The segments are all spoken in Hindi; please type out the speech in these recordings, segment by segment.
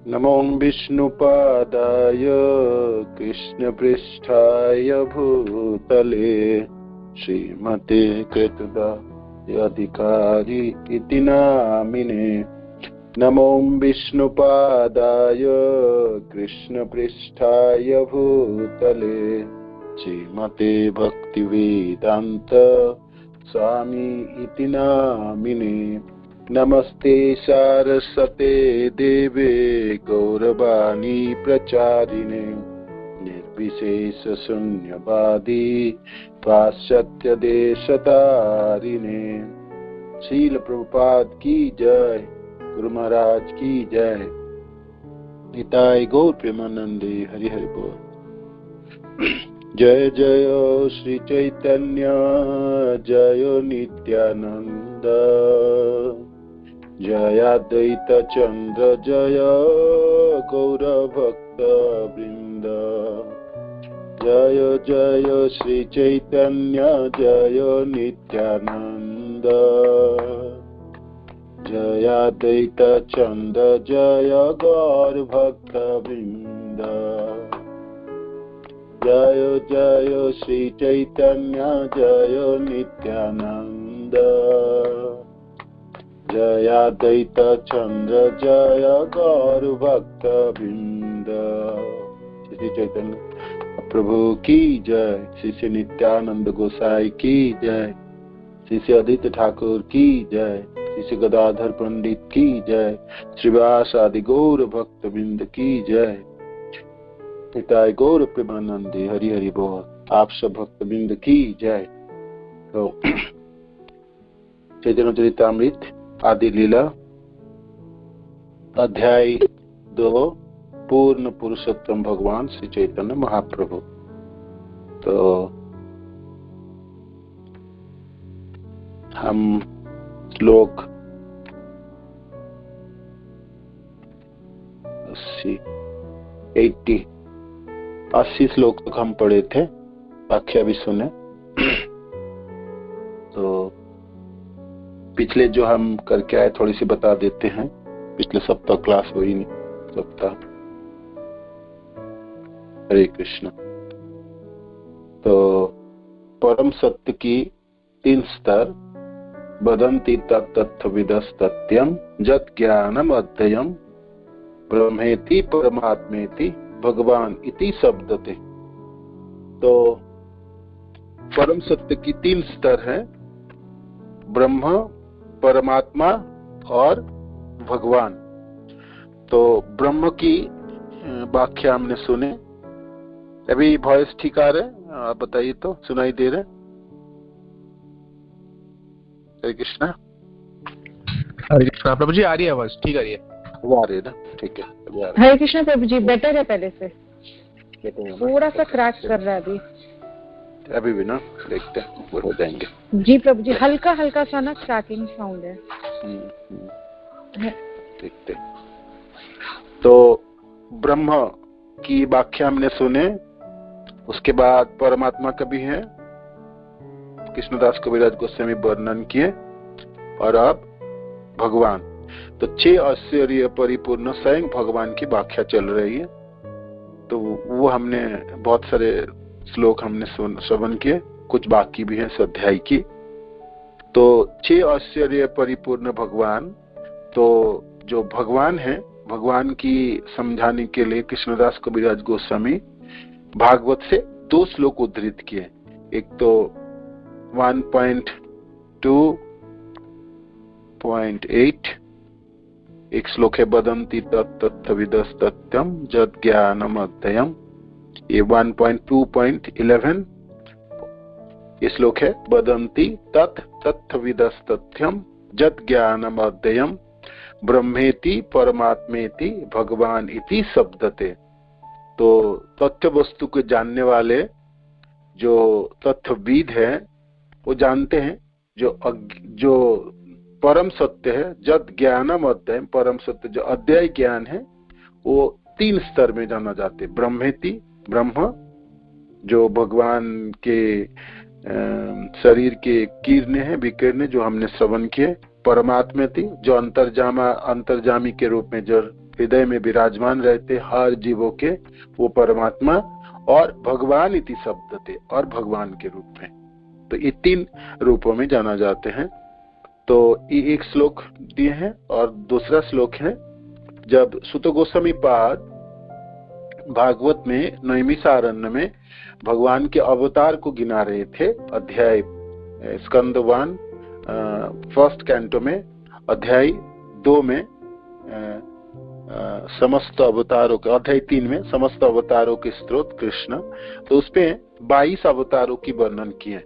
नमो विष्णुपादाय कृष्णपृष्ठाय भूतले श्रीमते कृतदाय अधिकारी इति नामिने। नमो विष्णुपादाय कृष्णपृष्ठाय भूतले श्रीमते भक्तिवेदांत स्वामी इति नामिने। नमस्ते सारस्वते देवे गौरवाणी प्रचारिणे निर्विशेष शून्यवादी पाश्चात्य देशतारिणे। शील प्रभुपाद की जय, गुरु महाराज की जय। निताय गौर प्रेमानंदे हरि हरि बोल। जय जय श्री चैतन्य जय नित्यानंद जय अद्वैत चंद्र जय गौर भक्त वृंद। जय जय श्री चैतन्य जय नित्यानंद जय अद्वैत चंद्र जय गौर भक्त वृंद। जय जय श्री चैतन्य जय नित्यानंद जय अद्वैत चंद्र जय गौर भक्त वृंद। श्री चैतन्य प्रभु की जय, श्री नित्यानंद गोसाई की जय, श्री अदित्य ठाकुर की जय, श्री गदाधर पंडित की जय, श्रीवास आदि गौर भक्त वृंद की जय। निताय गौर प्रेमानंदे हरि हरि बोल। आप सब भक्त वृंद की जय। तो चैतन्य चरितामृत आदि लीला अध्याय 2 पूर्ण पुरुषोत्तम भगवान श्री चैतन्य महाप्रभु। तो हम श्लोक 80 श्लोक तक हम पढ़े थे, व्याख्या भी सुने। तो पिछले जो हम करके आए थोड़ी सी बता देते हैं। पिछले सप्ताह क्लास हुई नहीं सप्ताह। हरे कृष्ण। तो परम सत्य की 3 स्तर वदन्ति तत्तत्त्वविदस्तत्यं जत् ज्ञानम अध्ययम ब्रह्मेति परमात्मेति भगवान इति शब्दते। तो परम सत्य की 3 स्तर हैं, ब्रह्म, परमात्मा और भगवान। तो ब्रह्म की व्याख्या हमने सुने। अभी वॉइस ठीक आ रहा है? आप बताइए तो, सुनाई दे रहा है? हरे कृष्णा। हरे कृष्णा प्रभु जी, आ रही है आवाज? ठीक आ रही है? वो आ रही है ना? ठीक है। हरे कृष्णा प्रभु जी, बेटर है पहले से, थोड़ा सा क्रैक कर रहा है अभी भी ना, देखते हैं वो हो जाएंगे। जी प्रभु जी, हल्का हल्का सा ना क्रैकिंग साउंड है। देखते। तो ब्रह्म की व्याख्या हमने सुने, उसके बाद परमात्मा का भी है, कृष्णदास कविराज गोस्वामी वर्णन किए, और अब भगवान। तो 6 ऐश्वर्य परिपूर्ण स्वयं भगवान की व्याख्या चल रही है। तो वो हमने बहुत सारे श्लोक हमने श्रवण किए, कुछ बाकी भी है इस अध्याय की। तो 6 ऐश्वर्य परिपूर्ण भगवान। तो जो भगवान है, भगवान की समझाने के लिए कृष्णदास कविराज गोस्वामी भागवत से 2 श्लोक उद्धृत किए। एक तो 1.2.8 एक श्लोक है वदन्ति तत्तत्त्वविदस्तत्यं जत् ज्ञानम अध्ययम। ये 1.2.11 ये श्लोक है वदन्ति तत्तत्त्वविदस्तत्यं जत् ज्ञानम अध्ययम ब्रह्मेति परमात्मेति भगवान इति शब्दते। तो तथ्य वस्तु को जानने वाले जो तथ्यविद है वो जानते हैं जो परम सत्य है, जत ज्ञानम अध्ययम, परम सत्य जो अध्यय ज्ञान है वो 3 स्तर में जाना जाते। ब्रह्मेति, ब्रह्म जो भगवान के शरीर के किरणें हैं, विकिरणें जो हमने श्रवण किए। परमात्मेति जो अंतर्जामी के रूप में जो हृदय में विराजमान रहते हर जीवों के, वो परमात्मा और भगवान इति शब्द थे, और भगवान के रूप में। तो ये 3 रूपों में जाना जाते हैं। तो ये एक श्लोक दिए हैं, और दूसरा श्लोक है जब सुत गोस्वामी पाद भागवत में नैमिषारण्य में भगवान के अवतार को गिना रहे थे। अध्याय स्कंद 1 फर्स्ट कैंटो में अध्याय 2 में समस्त अवतारों के, अध्याय 3 में समस्त अवतारों के स्रोत कृष्ण, तो उसपे 22 अवतारों की वर्णन किए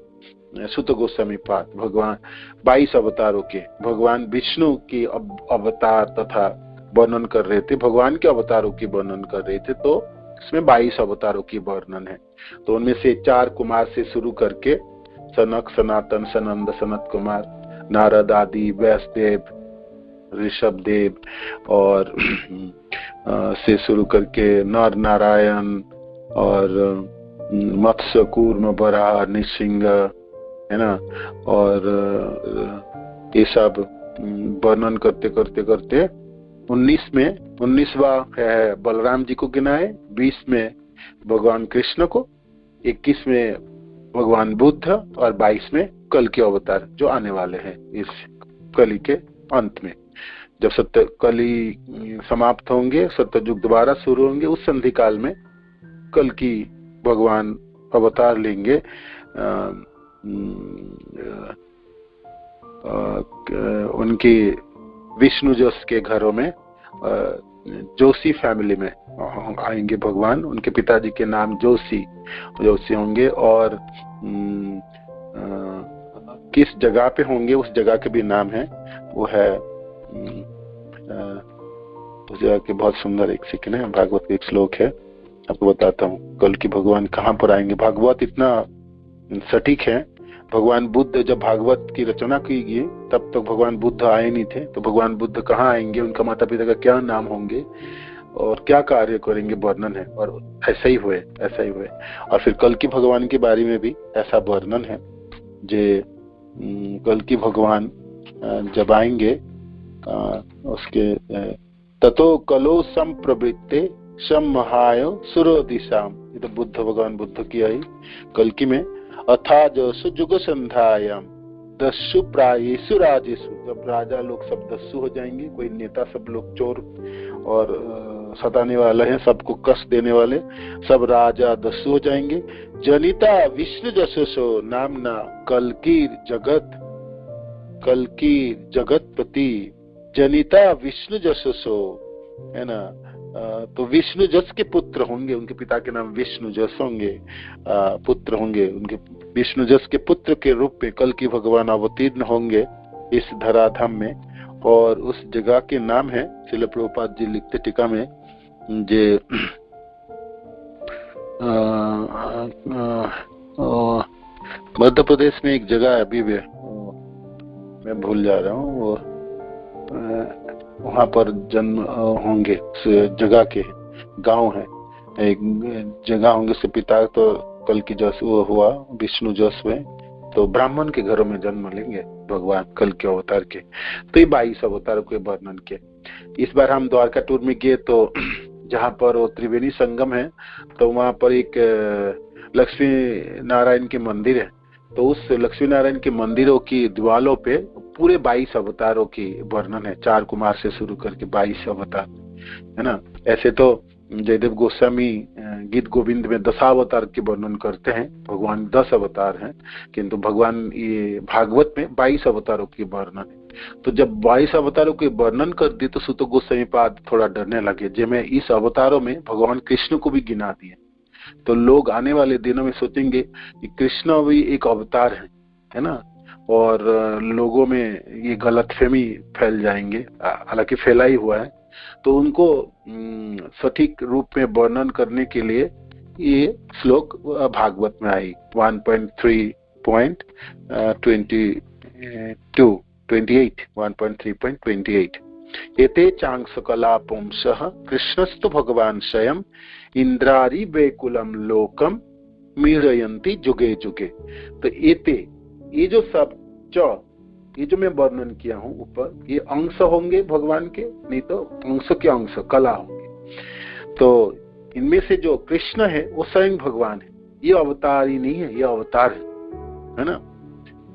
सुत गोस्वामी पाद। भगवान 22 अवतारों के, भगवान विष्णु की अवतार तथा वर्णन कर रहे थे, भगवान के अवतारों की वर्णन कर रहे थे। तो इसमें 22 अवतारों की वर्णन है। तो उनमें से 4 कुमार से शुरू करके सनक, सनातन, सनंद, सनत कुमार, नारद आदि, व्यासदेव, ऋषभ देव और से शुरू करके नर नारायण और मत्स्य, कूर्म, वराह, नृसिंह, है ना, और ये सब वर्णन करते करते करते 19वां है बलराम जी को गिनाए, 20 में भगवान कृष्ण को, 21 में भगवान बुद्ध और 22 में कल के अवतार जो आने वाले हैं इस कली के अंत में। जब सत्य कली समाप्त होंगे, सत्ययुग दोबारा शुरू होंगे, उस संधि काल में कल की भगवान अवतार लेंगे। उनकी विष्णु जोश के घरों में, जोशी फैमिली में आएंगे भगवान। उनके पिताजी के नाम जोशी होंगे, और किस जगह पे होंगे उस जगह के भी नाम है, वो है उस जगह के बहुत सुंदर एक सेकंड है, भागवत का एक श्लोक है, आपको बताता हूँ कल की भगवान कहाँ पर आएंगे। भागवत इतना सटीक है। भगवान बुद्ध जब भागवत की रचना की गई तब तक भगवान बुद्ध आए नहीं थे, तो भगवान बुद्ध कहाँ आएंगे, उनका माता पिता का क्या नाम होंगे और क्या कार्य करेंगे, वर्णन है। और ऐसा ही हुए। और फिर कल की भगवान के बारे में भी ऐसा वर्णन है, जे कल की भगवान जब आएंगे उसके ततो कलो संप्रवृत्ते सम्महायो सुरो दिशाम, ये तो बुद्ध भगवान बुद्ध की आई कल की में। अथा जो जुग संध्यायाम दस्यु प्रायेषु राजेषु, जब राजा लोग सब दस्यु हो जाएंगे, कोई नेता सब लोग चोर और सताने वाले हैं, सबको कष्ट देने वाले सब राजा दस्यु हो जाएंगे। जनिता विष्णु जसोसो नामना कलकीर जगतपति, जनिता विष्णु जसोसो, है ना। तो विष्णु जस के पुत्र होंगे, उनके पिता के नाम विष्णु जस होंगे, पुत्र होंगे उनके। विष्णु जस के पुत्र के रूप में कल की भगवान अवतीर्ण होंगे इस धराधाम में, और उस जगह के नाम है, श्रील प्रभुपाद जी लिखते टीका में, जे मध्य प्रदेश में एक जगह है, अभी भी मैं भूल जा रहा हूँ, वो वहां पर जन्म होंगे, जगह के गांव है, एक जगह होंगे से पिता तो कल की जस वो हुआ विष्णु जस में, तो ब्राह्मण के घरों में जन्म लेंगे भगवान कल के अवतार के। तो ये 22 अवतारों के वर्णन के। इस बार हम द्वारका टूर में गए, तो जहाँ पर वो त्रिवेणी संगम है, तो वहां पर एक लक्ष्मी नारायण के मंदिर है। तो उस लक्ष्मी नारायण के मंदिरों की दीवालों पे पूरे 22 अवतारों की वर्णन है, 4 कुमार से शुरू करके 22 अवतार, है ना। ऐसे तो जयदेव गोस्वामी गीत गोविंद में 10 अवतार के वर्णन करते हैं, भगवान 10 अवतार हैं, किंतु भगवान ये भागवत में 22 अवतारों की वर्णन है। तो जब 22 अवतारों के वर्णन कर दी तो सुत गोस्वामी पाद थोड़ा डरने लगे, जे मैं इस अवतारों में भगवान कृष्ण को भी गिना दिए, तो लोग आने वाले दिनों में सोचेंगे कि कृष्ण भी एक अवतार है ना, और लोगों में ये गलतफहमी फैल जाएंगे, हालांकि फैला ही हुआ है। तो उनको सटीक रूप में वर्णन करने के लिए ये श्लोक भागवत में आई 1.3.28 एते चांसकला पुंसः कृष्णस्तु भगवान स्वयं इंद्रारी वैकुलम लोकम मीरयंती जुगे जुगे। तो एते, ये जो सब ये जो मैं वर्णन किया हूं ऊपर, ये अंश होंगे भगवान के, नहीं तो अंश के अंश कला होंगे। तो इनमें से जो कृष्ण है वो स्वयं भगवान है, ये अवतार ही नहीं है, ये अवतार है ना।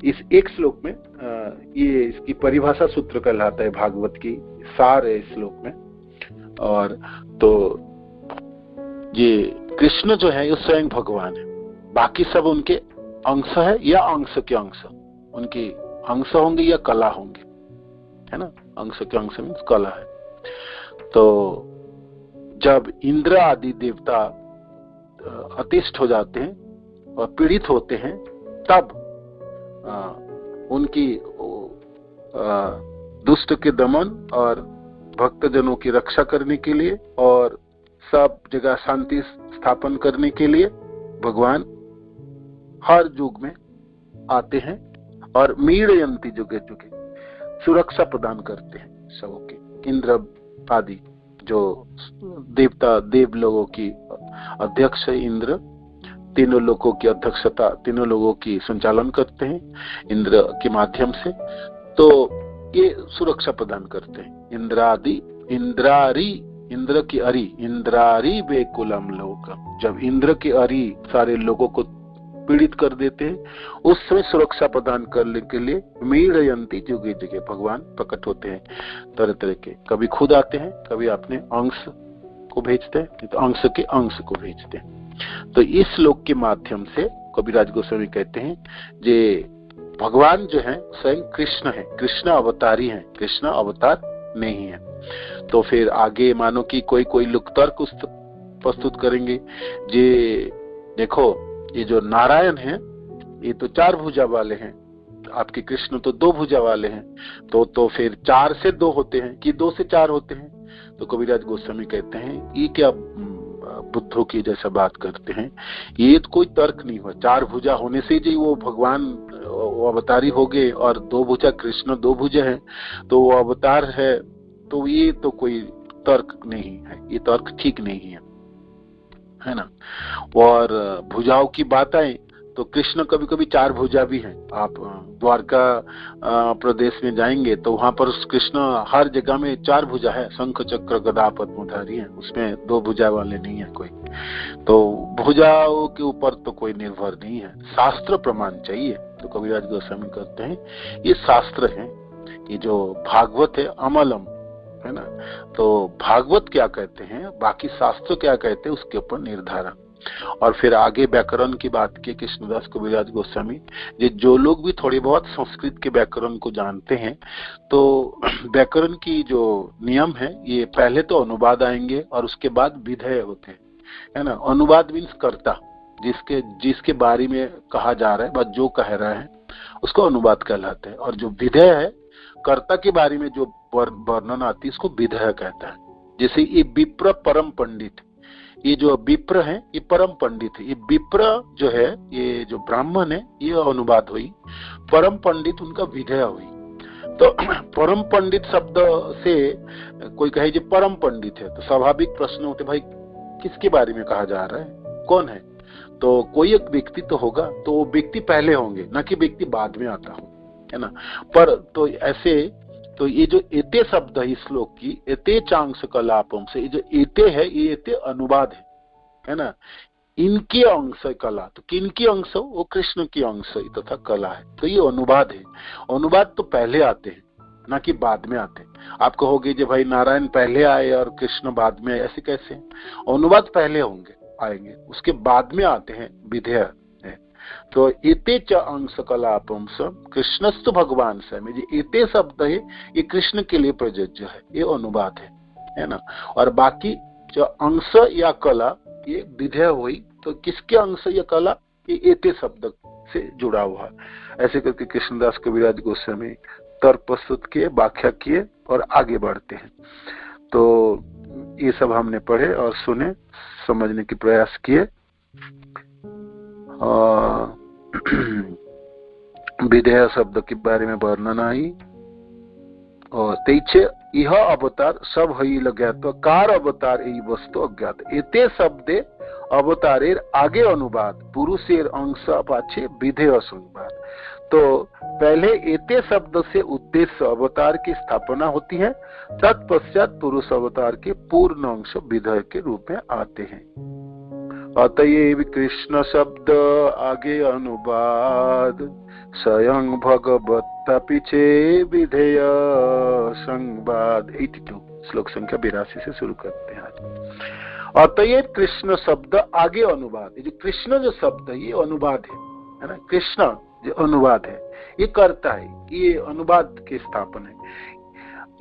इस एक श्लोक में ये इसकी परिभाषा सूत्र कहलाता है, भागवत की सार है इस श्लोक में। और तो ये कृष्ण जो है ये स्वयं भगवान है, बाकी सब उनके अंश है या अंश के अंश, उनके अंश होंगे या कला होंगे, है ना। अंश के अंश मीन्स कला है। तो जब इंद्र आदि देवता अतिष्ठ हो जाते हैं और पीड़ित होते हैं, तब उनकी दुष्ट के दमन और भक्तजनों की रक्षा करने के लिए और सब जगह शांति स्थापन करने के लिए भगवान हर युग में आते हैं और मीड़यंती जुगे जुगे सुरक्षा प्रदान करते हैं सबों के। इंद्र आदि जो देवता देव लोगों की अध्यक्ष है, इंद्र तीनों लोगों की अध्यक्षता, तीनों लोगों की संचालन करते हैं इंद्र के माध्यम से, तो ये सुरक्षा प्रदान करते हैं। इंद्रादि इंद्रारी, इंद्र की अरी, इंद्रारी बेकुलम लोक, जब इंद्र की अरी सारे लोगों को पीड़ित कर देते हैं, उस समय सुरक्षा प्रदान करने के लिए मीड़यंती जुगे जुगे भगवान प्रकट होते हैं तरह तरह के। कभी खुद आते हैं, कभी अपने अंश को भेजते हैं, तो अंश के अंश को भेजते हैं। तो इस श्लोक के माध्यम से कविराज गोस्वामी कहते हैं जे भगवान जो है स्वयं कृष्ण है, कृष्ण अवतारी है, कृष्ण अवतार नहीं है। तो फिर आगे मानो कि कोई लोग तर्क प्रस्तुत करेंगे जे देखो ये जो नारायण है ये तो 4 भुजा वाले हैं, आपके कृष्ण तो 2 भुजा वाले हैं, तो फिर 4 से 2 होते हैं कि 2 से 4 होते हैं। तो कविराज गोस्वामी कहते हैं ये क्या बुद्धों की जैसा बात करते हैं, ये तो कोई तर्क नहीं हुआ। 4 भुजा होने से ही वो भगवान अवतारी हो गए, और 2 भुजा कृष्ण 2 भुजा है तो वो अवतार है, तो ये तो कोई तर्क नहीं है, ये तर्क ठीक नहीं है ना। और भुजाओं की बात आए तो कृष्ण कभी कभी 4 भुजा भी हैं। आप द्वारका प्रदेश में जाएंगे तो वहां पर कृष्ण हर जगह में 4 भुजा है, शंख चक्र गदा पद्मधारी है, उसमें 2 भुजा वाले नहीं है कोई। तो भुजाओं के ऊपर तो कोई निर्भर नहीं है, शास्त्र प्रमाण चाहिए। तो कविराज गोस्वामी कहते हैं ये शास्त्र है, ये जो भागवत है अमलम है ना। तो भागवत क्या कहते हैं, बाकी शास्त्र क्या कहते हैं, उसके ऊपर निर्धारण। और फिर आगे व्याकरण की बात की कृष्णदास कविराज गोस्वामी, ये जो लोग भी थोड़ी बहुत संस्कृत के व्याकरण को जानते हैं, तो व्याकरण की जो नियम है ये पहले तो अनुवाद आएंगे और उसके बाद विधेय होते हैं, है ना। अनुवाद मीन्स कर्ता, जिसके बारे में कहा जा रहा है, बस जो कह रहा है उसको अनुवाद कहलाते हैं। और जो विधेय है, कर्ता के बारे में जो वर्णन आती है, इसको विधेय कहता है। जैसे ये विप्र परम पंडित, ये जो विप्र है ये परम पंडित है। ये विप्र जो है, ये जो ब्राह्मण है, ये अनुवाद हुई, परम पंडित उनका विधेय हुई। तो परम पंडित शब्द से कोई कहे जो परम पंडित है, तो स्वाभाविक प्रश्न होते भाई किसके बारे में कहा जा रहा है, कौन है। तो कोई एक व्यक्ति तो होगा, तो वो व्यक्ति पहले होंगे, न कि व्यक्ति बाद में आता हो, है ना। पर तो ऐसे तो ये जो एते शब्द है इस श्लोक की, एते चांस कलापम से, ये जो एते है ये एते अनुवाद है ना। इनके अंश कला, तो किनके अंश, वो कृष्ण की अंश तथा कला है, तो ये अनुवाद है। अनुवाद तो पहले आते हैं ना कि बाद में आते हैं। आप कहोगे जो भाई नारायण पहले आए और कृष्ण बाद में आए, ऐसे कैसे। अनुवाद पहले होंगे, आएंगे, उसके बाद में आते हैं विधेय है। तो एते च अंश कलापम सब कृष्णस्तु भगवान से में जो एते शब्द है ये कृष्ण के लिए प्रযোज्य है, ये अनुवाद है ना। और बाकी जो अंश या कला ये विधेय हुई, तो किसके अंश या कला, ये एते शब्द से जुड़ा हुआ है। ऐसे करके कृष्णदास कविराज गोस्वामी तर्क प्रस्तुत किए, व्याख्या किए और आगे बढ़ते हैं। तो ये सब हमने पढ़े और सुने, समझने की प्रयास किए। विधेय शब्द के बारे में वर्णन आई। और तेईचे यह अवतार सब हई ज्ञात, कार अवतार यही वस्तु अज्ञात। एते शब्दे अवतारेर आगे अनुवाद, पुरुषेर अंश पाछे विधेय संवाद। तो पहले एते शब्द से उद्देश्य अवतार की स्थापना होती है, तत्पश्चात पुरुष अवतार के पूर्ण अंश विधेय के रूप में आते हैं। अतएव कृष्ण शब्द आगे अनुवाद, स्वयं भगवत्ता पीछे विधेय संवाद। 82 श्लोक संख्या 82 से शुरू करते हैं आज। अतएव कृष्ण शब्द आगे अनुवाद, ये जो कृष्ण जो शब्द है ये अनुवाद है ना, कृष्ण जो अनुवाद है ये करता है, ये अनुवाद के स्थापन है।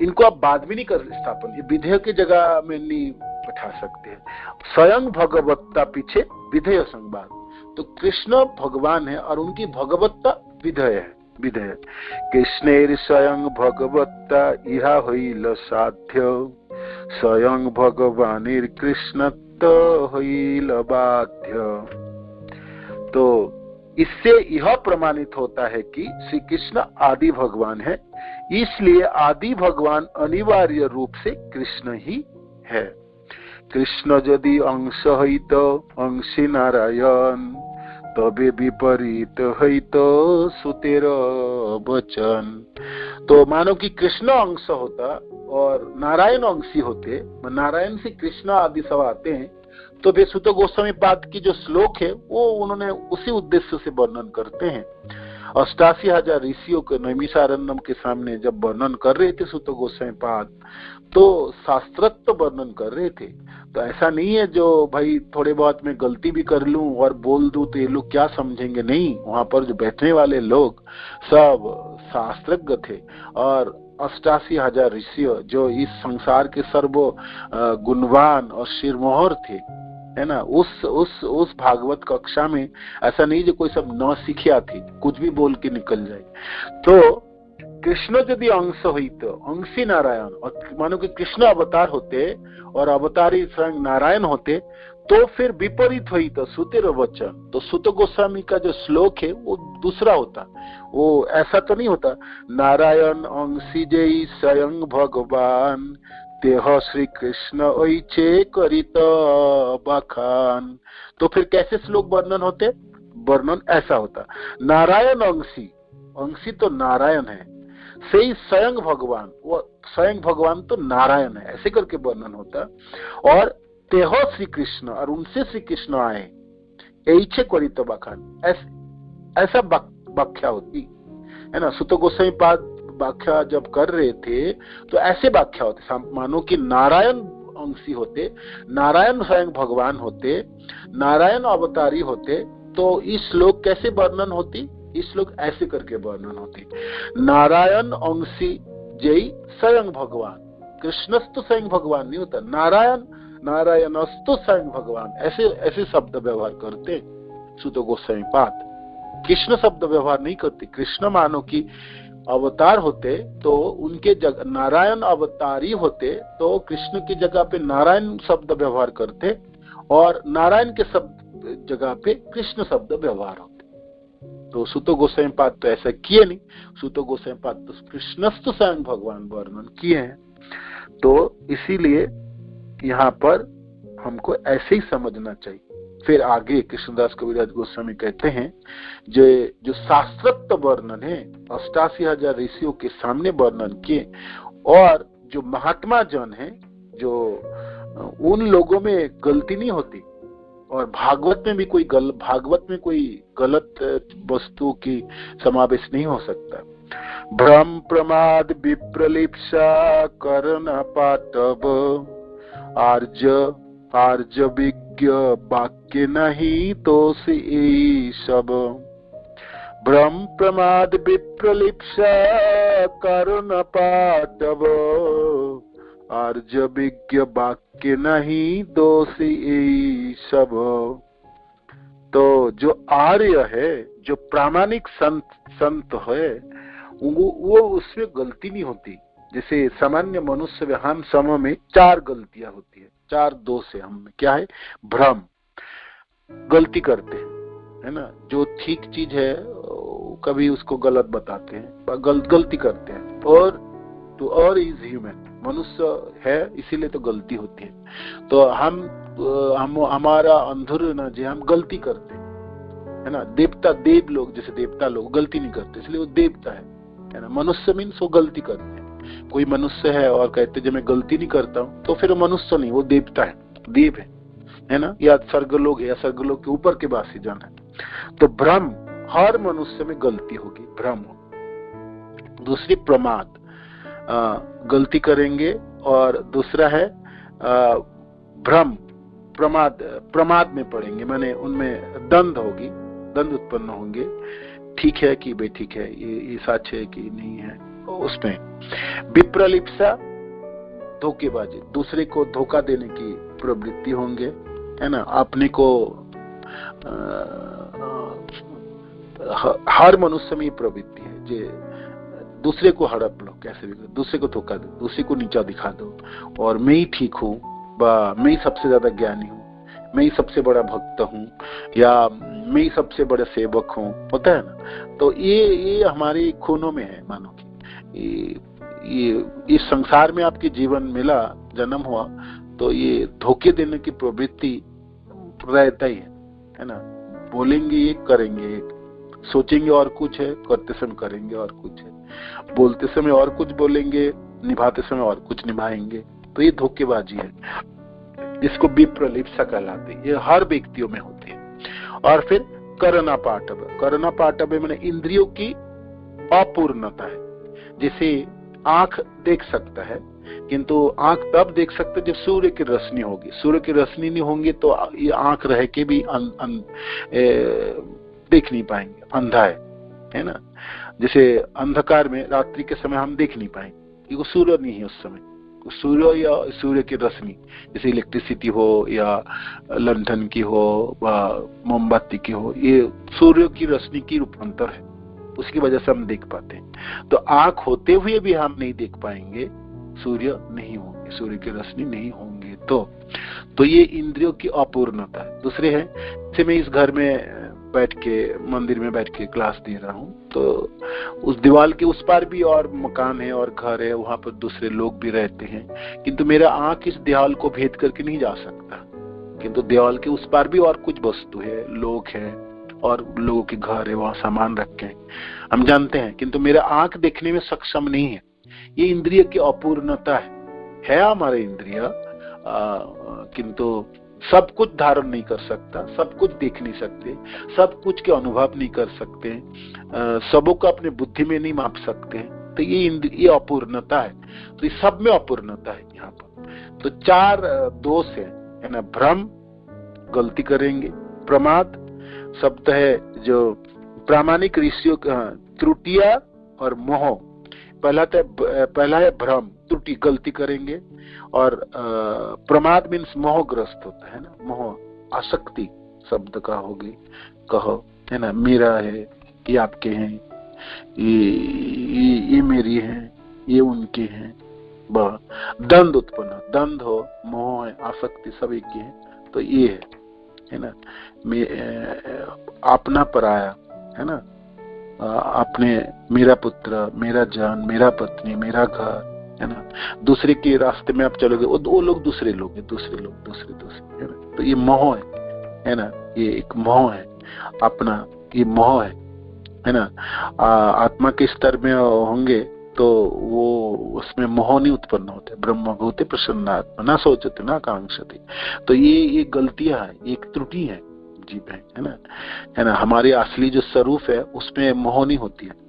इनको आप बाद में नहीं कर स्थापन, ये विधेय की जगह में नहीं बैठा सकते हैं। स्वयं भगवत्ता पीछे विधेय संवाद, तो कृष्ण भगवान है और उनकी भगवत्ता विधेय है, विधेय। कृष्णेर स्वयं भगवत्ता इहा होइल साध्य, स्वयं भगवानेर कृष्णत्व होइल बाध्य। तो इससे यह प्रमाणित होता है कि श्री कृष्ण आदि भगवान है, इसलिए आदि भगवान अनिवार्य रूप से कृष्ण ही है। कृष्ण यदि अंश हईत अंशी नारायण, तबे विपरीत हईत सुतेर वचन। तो मानो कि कृष्ण अंश होता और नारायण अंशी होते, नारायण से कृष्ण आदि सब आते हैं, तो वे सुत गोस्वामी पाद की जो श्लोक है वो उन्होंने उसी उद्देश्य से वर्णन करते हैं। 88,000 ऋषियों के नैमिषारण्यम के सामने जब वर्णन कर रहे थे सुत गोस्वामी पाद, तो शास्त्रत्व वर्णन कर रहे थे। तो ऐसा नहीं है जो भाई थोड़े बहुत मैं गलती भी कर लूं और बोल दूं तो ये लोग क्या समझेंगे, नहीं। वहां पर जो बैठने वाले लोग सब शास्त्रज्ञ थे और 88,000 ऋषि जो इस संसार के सर्व गुणवान और शिरमोहर थे, है ना। उस भागवत कक्षा में ऐसा नहीं जो कोई सब न सीखिया थी, कुछ भी बोल के निकल जाए। तो कृष्ण यदि अंश हुई तो अंशी नारायण, और मानो कि कृष्ण अवतार होते और अवतारी स्वयं नारायण होते, तो फिर विपरीत हुई तो सुतेर वचन। तो सुत गोस्वामी का जो श्लोक है वो दूसरा होता, वो ऐसा तो नहीं होता नारायण अंशी जय स्वयं भगवान, तेह श्री कृष्ण ओइचे करित बखान। तो फिर कैसे श्लोक वर्णन होते, वर्णन ऐसा होता नारायण अंशी, अंशी तो नारायण है, से ही स्वयं भगवान, वो स्वयं भगवान तो नारायण है, ऐसे करके वर्णन होता। और तेह श्री कृष्ण, और उनसे श्री कृष्ण आए, ऐचे करित बखान, ऐसा व्याख्या होती है ना। सुत गोस्वामी पाद व्याख्या जब कर रहे थे तो ऐसे व्याख्या होते, मानो कि नारायण अंशी होते, नारायण स्वयं भगवान होते, नारायण अवतारी होते, तो इस श्लोक कैसे वर्णन होती, इस श्लोक ऐसे करके वर्णन होती नारायण अंशी जय स्वयं भगवान। कृष्णस्तु स्वयं भगवान नहीं होता, नारायण नारायणस्तु स्वयं भगवान, ऐसे ऐसे शब्द व्यवहार करते सुत गोस्वामी पाद। कृष्ण शब्द व्यवहार नहीं करते। कृष्ण मानो कि अवतार होते तो उनके जगह नारायण अवतारी होते, तो कृष्ण की जगह पे नारायण शब्द व्यवहार करते और नारायण के शब्द जगह पे कृष्ण शब्द व्यवहार होते। तो सुत गोस्वामी पाद तो ऐसा किए नहीं, सुत गोस्वामी पाद तो कृष्णस्तु स्वयं भगवान वर्णन किए हैं। तो इसीलिए यहाँ पर हमको ऐसे ही समझना चाहिए। फिर आगे कृष्णदास कविराज गोस्वामी कहते हैं जो शास्त्रत्व वर्णन है 88,000 ऋषियों के सामने वर्णन किए, और जो महात्मा जन है, जो उन लोगों में गलती नहीं होती, और भागवत में कोई गलत वस्तु की समावेश नहीं हो सकता। भ्रम प्रमाद विप्रलिप्सा कर्ण पाटव, आर्य विज्ञ वाक्य नहीं तो सी सब। भ्रम प्रमाद विप्रलिप्सा कर्ण पाटव, आर्य विज्ञ वाक्य नहीं दोषी सब। तो जो आर्य है, जो प्रामाणिक संत है, वो उसमें गलती नहीं होती। जैसे सामान्य मनुष्य हम सम में 4 गलतियां होती है, 4 दोष है हम में। क्या है? भ्रम, गलती करते हैं, है ना। जो ठीक चीज है कभी उसको गलत बताते हैं, गलती करते हैं। और इज ह्यूमन, मनुष्य है इसीलिए तो गलती होती है। तो हम हमारा अंधुर न जे हम गलती करते हैं, है ना। देवता, देव लोग जैसे देवता लोग गलती नहीं करते, इसलिए वो देवता है ना। मनुष्य मीन्स वो गलती करते हैं। कोई मनुष्य है और कहते जब मैं गलती नहीं करता हूँ, तो फिर वो मनुष्य नहीं, वो देवता है, देव है ना, या स्वर्गलोक है, या स्वर्गलोक के ऊपर के वासी जन है। तो भ्रम, हर मनुष्य में गलती होगी, भ्रम हो। दूसरी प्रमाद, गलती करेंगे, और दूसरा है भ्रम, प्रमाद में पड़ेंगे, माने उनमें दंड होगी, दंड उत्पन्न होंगे। ठीक है कि बेठीक है, ये सच है कि नहीं है, उसमें विप्रलिप्सा, धोखेबाजी, दूसरे को धोखा देने की प्रवृत्ति होंगे, है ना। अपने को हर मनुष्य में ये प्रवृत्ति है, जो दूसरे को हड़प लो, कैसे भी दूसरे को धोखा दो, दूसरे को नीचा दिखा दो, और मैं ही ठीक हूँ, मैं ही सबसे ज्यादा ज्ञानी हूँ, मैं ही सबसे बड़ा भक्त हूँ, या मैं ही सबसे बड़ा सेवक हूँ, होता है ना। तो ये हमारे खूनों में है, मानो कि ये इस संसार में आपके जीवन मिला, जन्म हुआ, तो ये धोखे देने की प्रवृत्ति रहता ही है ना। बोलेंगे एक, करेंगे एक, सोचेंगे और कुछ है, करते समय करेंगे और कुछ है, बोलते समय और कुछ बोलेंगे, निभाते समय और कुछ निभाएंगे। तो ये धोखेबाजी है, इसको विप्रलिप्सा कहलाते हैं, ये हर व्यक्तियों में होती है। और फिर करना पाटव, करना पाटव मैंने इंद्रियों की अपूर्णता है। जैसे आंख देख सकता है, किंतु आंख तब देख सकते हैं जब सूर्य की रोशनी होगी, सूर्य की रोशनी नहीं होंगी तो ये आंख रह के भी देख नहीं पाएंगे, अंधा है ना। जैसे अंधकार में रात्रि के समय हम देख नहीं पाएंगे, क्योंकि सूर्य नहीं है उस समय, सूर्य या सूर्य की रोशनी, जैसे इलेक्ट्रिसिटी हो या लंठन की हो व मोमबत्ती की हो, ये सूर्य की रोशनी की रूपांतर है, उसकी वजह से हम देख पाते हैं। तो आंख होते हुए भी हम नहीं देख पाएंगे, सूर्य नहीं होंगे, सूर्य की रोशनी नहीं होंगे। तो ये इंद्रियों की अपूर्णता है। दूसरे है, जैसे मैं इस घर में बैठ के, मंदिर में बैठ के क्लास दे रहा हूँ, तो उस दीवार के उस पार भी और मकान है और घर है, वहां पर दूसरे लोग भी रहते हैं, किंतु मेरा आंख इस दीवार को भेद करके नहीं जा सकता, किंतु दीवार के उस पार भी और कुछ वस्तु है, लोग हैं, और लोगों के घर है, वहां सामान रखे हैं, हम जानते हैं, किंतु मेरा आंख देखने में सक्षम नहीं है। ये इंद्रिय की अपूर्णता है हमारे इंद्रिय, किंतु सब कुछ धारण नहीं कर सकता, सब कुछ देख नहीं सकते, सब कुछ के अनुभव नहीं कर सकते, सबों को अपने बुद्धि में नहीं माप सकते। तो ये अपूर्णता है। तो ये सब में अपूर्णता है यहाँ पर। तो 4 दोष है ना। भ्रम, गलती करेंगे, प्रमाद शब्द है जो प्रामाणिक ऋषियों, त्रुटियां और मोह। पहला है भ्रम, त्रुटि, गलती करेंगे, और प्रमाद मीन्स मोहग्रस्त होता है ना, मोह, आसक्ति शब्द का होगी, कहो है ना, मेरा है, ये आपके हैं, ये मेरी हैं, ये उनके हैं, दंड उत्पन्न, दंड हो, मोह है, आसक्ति सब एक है। तो ये है ना, अपना पराया, है ना, अपने, मेरा पुत्र, मेरा जान, मेरा पत्नी, मेरा घर, है ना। दूसरे के रास्ते में आप चलोगे, वो लोग दूसरे लोग हैं, दूसरे है ना। तो ये मोह है ना, ये एक मोह है अपना, ये मोह है ना। आत्मा के स्तर में होंगे तो वो उसमें मोह नहीं उत्पन्न होते। ब्रह्मभूते प्रसन्नात्मा न सोचते न कांक्षते। तो ये गलतियां है, एक त्रुटि है जीव है ना। हमारे असली जो स्वरूप है उसमें मोह नहीं होती है।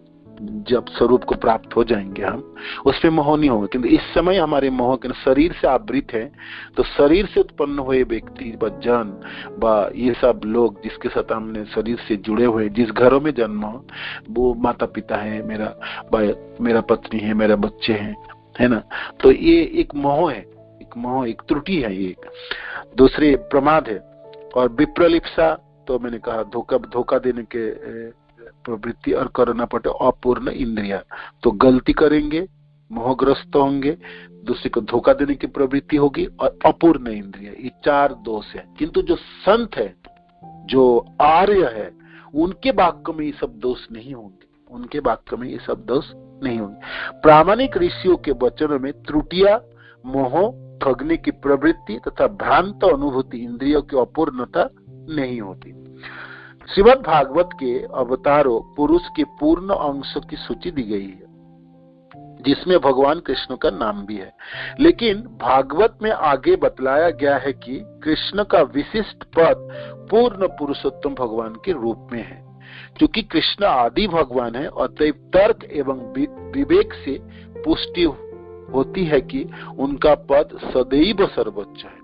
जब स्वरूप को प्राप्त हो जाएंगे हम, उसमें मोह नहीं होगा। किंतु इस समय हमारे मोह के शरीर से आवृत है, तो शरीर से उत्पन्न हुए व्यक्ति जन ये सब लोग जिसके साथ हमने शरीर से जुड़े हुए, जिस घरों में जन्म हो, वो माता पिता है, मेरा पत्नी है, मेरा बच्चे हैं, है ना। तो ये एक मोह है, एक त्रुटि है। ये दूसरी प्रमाद है। और विप्रलिप्सा तो मैंने कहा धोखा देने के प्रवृत्ति, और करना पड़े अपूर्ण इंद्रिया, तो गलती करेंगे, मोहग्रस्त होंगे, दूसरे को धोखा देने की प्रवृत्ति होगी, और अपूर्ण इंद्रिया, ये 4 दोष है। किंतु जो संत है, जो आर्य है, उनके वाक्य में ये सब दोष नहीं होंगे, उनके वाक्य में ये सब दोष नहीं होंगे। प्रामाणिक ऋषियों के वचनों में त्रुटियां, मोह, ठगने की प्रवृत्ति तथा भ्रांत अनुभूति, इंद्रियों की अपूर्णता नहीं होती। श्रीमद् भागवत के अवतारों पुरुष के पूर्ण अंश की सूची दी गई है, जिसमें भगवान कृष्ण का नाम भी है। लेकिन भागवत में आगे बतलाया गया है कि कृष्ण का विशिष्ट पद पूर्ण पुरुषोत्तम भगवान के रूप में है। क्योंकि कृष्ण आदि भगवान है, अतएव तर्क एवं विवेक से पुष्टि होती है कि उनका पद सदैव सर्वोच्च है।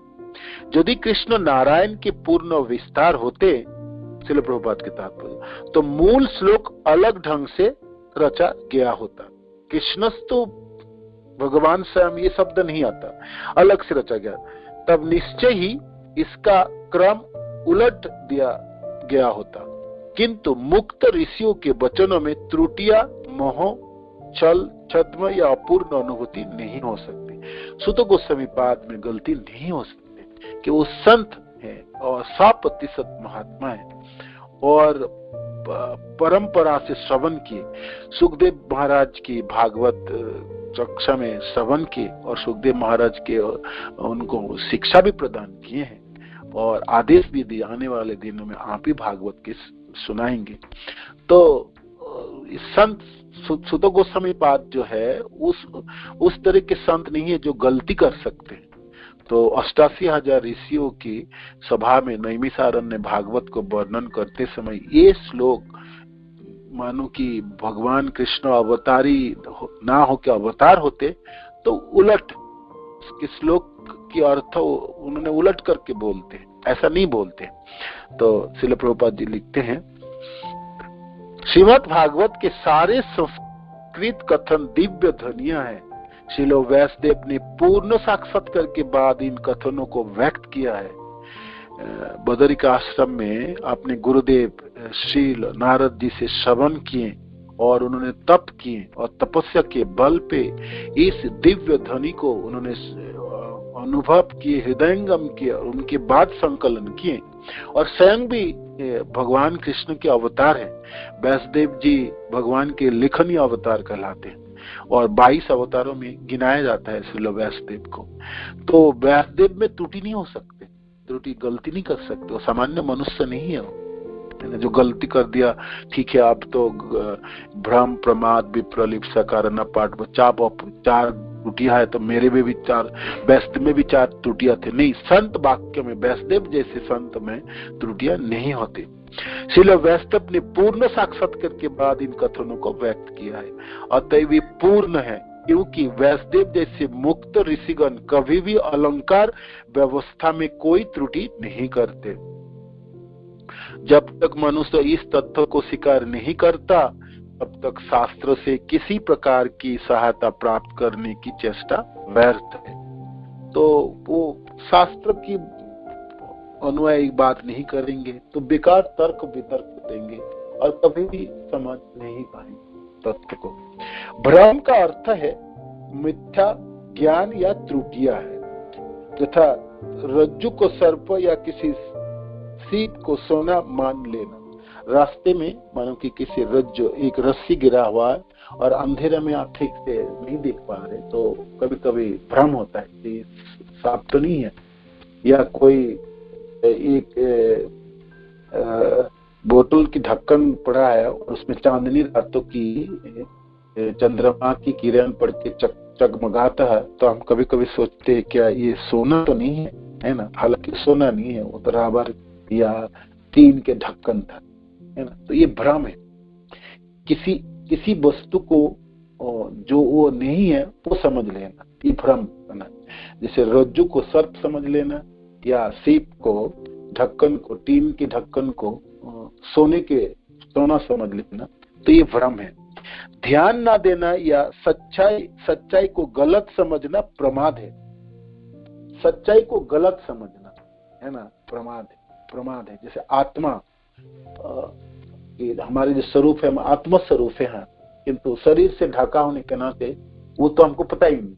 यदि कृष्ण नारायण के पूर्ण विस्तार होते, श्रील प्रभुपाद के तात्पर्य, तो मूल श्लोक अलग ढंग से रचा गया होता। कृष्ण तो भगवान स्वयं, ये शब्द नहीं आता, अलग से रचा गया, तब निश्चय ही इसका क्रम उलट दिया गया होता। किंतु मुक्त ऋषियों के वचनों में त्रुटियां, मोह, छल, छद्म या अपूर्ण अनुभूति नहीं हो सकती। सुत गोस्वामी पाद में गलती नहीं हो सकती कि वो संत है और 100% महात्मा है और परंपरा से श्रवण किए, सुखदेव महाराज की भागवत कक्षा में श्रवण किए और सुखदेव महाराज के उनको शिक्षा भी प्रदान किए हैं और आदेश भी दिए, आने वाले दिनों में आप ही भागवत के सुनाएंगे। तो संत सुत गोस्वामी पाद जो है उस तरह के संत नहीं है जो गलती कर सकते हैं। तो 88,000 ऋषियों की सभा में नैमिषारण्य भागवत को वर्णन करते समय ये श्लोक मानो कि भगवान कृष्ण अवतारी ना हो के अवतार होते तो उलट के श्लोक की अर्थ उन्होंने उलट करके बोलते, ऐसा नहीं बोलते। तो श्रील प्रभुपाद जी लिखते हैं, श्रीमद् भागवत के सारे संस्कृत कथन दिव्य ध्वनियां हैं। श्रील व्यासदेव ने पूर्ण साक्षात्कार के बाद इन कथनों को व्यक्त किया है। बदरिका आश्रम में अपने गुरुदेव श्रील नारद जी से श्रवण किए और उन्होंने तप किए और तपस्या के बल पे इस दिव्य ध्वनि को उन्होंने अनुभव किए, हृदयंगम किए और उनके बाद संकलन किए और स्वयं भी भगवान कृष्ण के अवतार हैं। व्यासदेव जी भगवान के लेखनीय अवतार कहलाते हैं और 22 अवतारों में गिनाया जाता है श्रील व्यासदेव को। तो व्यासदेव में त्रुटि नहीं हो सकते, त्रुटि गलती नहीं कर सकते, वो सामान्य मनुष्य नहीं है। जो गलती कर दिया ठीक है, अब तो भ्रम, प्रमाद, विप्रलिप्सा, कारण, पाठ, चार त्रुटियां है तो मेरे में भी 4, व्यासदेव में भी 4 त्रुटियां थे। नहीं, संत वाक्य में व्यासदेव जैसे संत में त्रुटियां नहीं होती। श्रील व्यासदेव ने पूर्ण साक्षात्कार के बाद इन कथनों को व्यक्त किया है, अतएव ये पूर्ण है, क्योंकि व्यासदेव जैसे मुक्त ऋषिगण कभी भी अलंकार व्यवस्था में कोई त्रुटि नहीं करते। जब तक मनुष्य इस तथ्य को स्वीकार नहीं करता तब तक शास्त्र से किसी प्रकार की सहायता प्राप्त करने की चेष्टा व्यर्थ है। तो वो शास्त्र की अनुयायी बात नहीं करेंगे तो बेकार तर्क वितर्क देंगे और कभी भी समझ नहीं पाएंगे तत्व को। भ्रम का अर्थ है मिथ्या ज्ञान या त्रुटियां है, तथा रज्जु को सर्प या किसी सीप को सोना मान लेना। रास्ते में मानो कि किसी रज्जु, एक रस्सी गिरा हुआ है और अंधेरे में आप ठीक से नहीं देख पा रहे तो कभी कभी भ्रम होता है कि सांप तो नहीं है, या कोई एक बोतल की ढक्कन पड़ा है और उसमें चांदनी रातों की चंद्रमा की किरण पड़ के चकमगाता है तो हम कभी कभी सोचते हैं क्या ये सोना तो नहीं है ना। हालांकि सोना नहीं है, वो तो राबर या टीन के ढक्कन था, है ना। तो ये भ्रम है। किसी वस्तु को जो वो नहीं है वो समझ लेना, ये भ्रम करना। जैसे रज्जु को सर्प समझ लेना या सीप को, ढक्कन को, टीन के ढक्कन को सोना समझ लेना, तो ये भ्रम है। ध्यान ना देना या सच्चाई को गलत समझना प्रमाद है। सच्चाई को गलत समझना, है ना, प्रमाद है। जैसे आत्मा, हमारे जो स्वरूप है, हम आत्म स्वरूप है, किंतु शरीर से ढका होने के नाते वो तो हमको पता ही नहीं।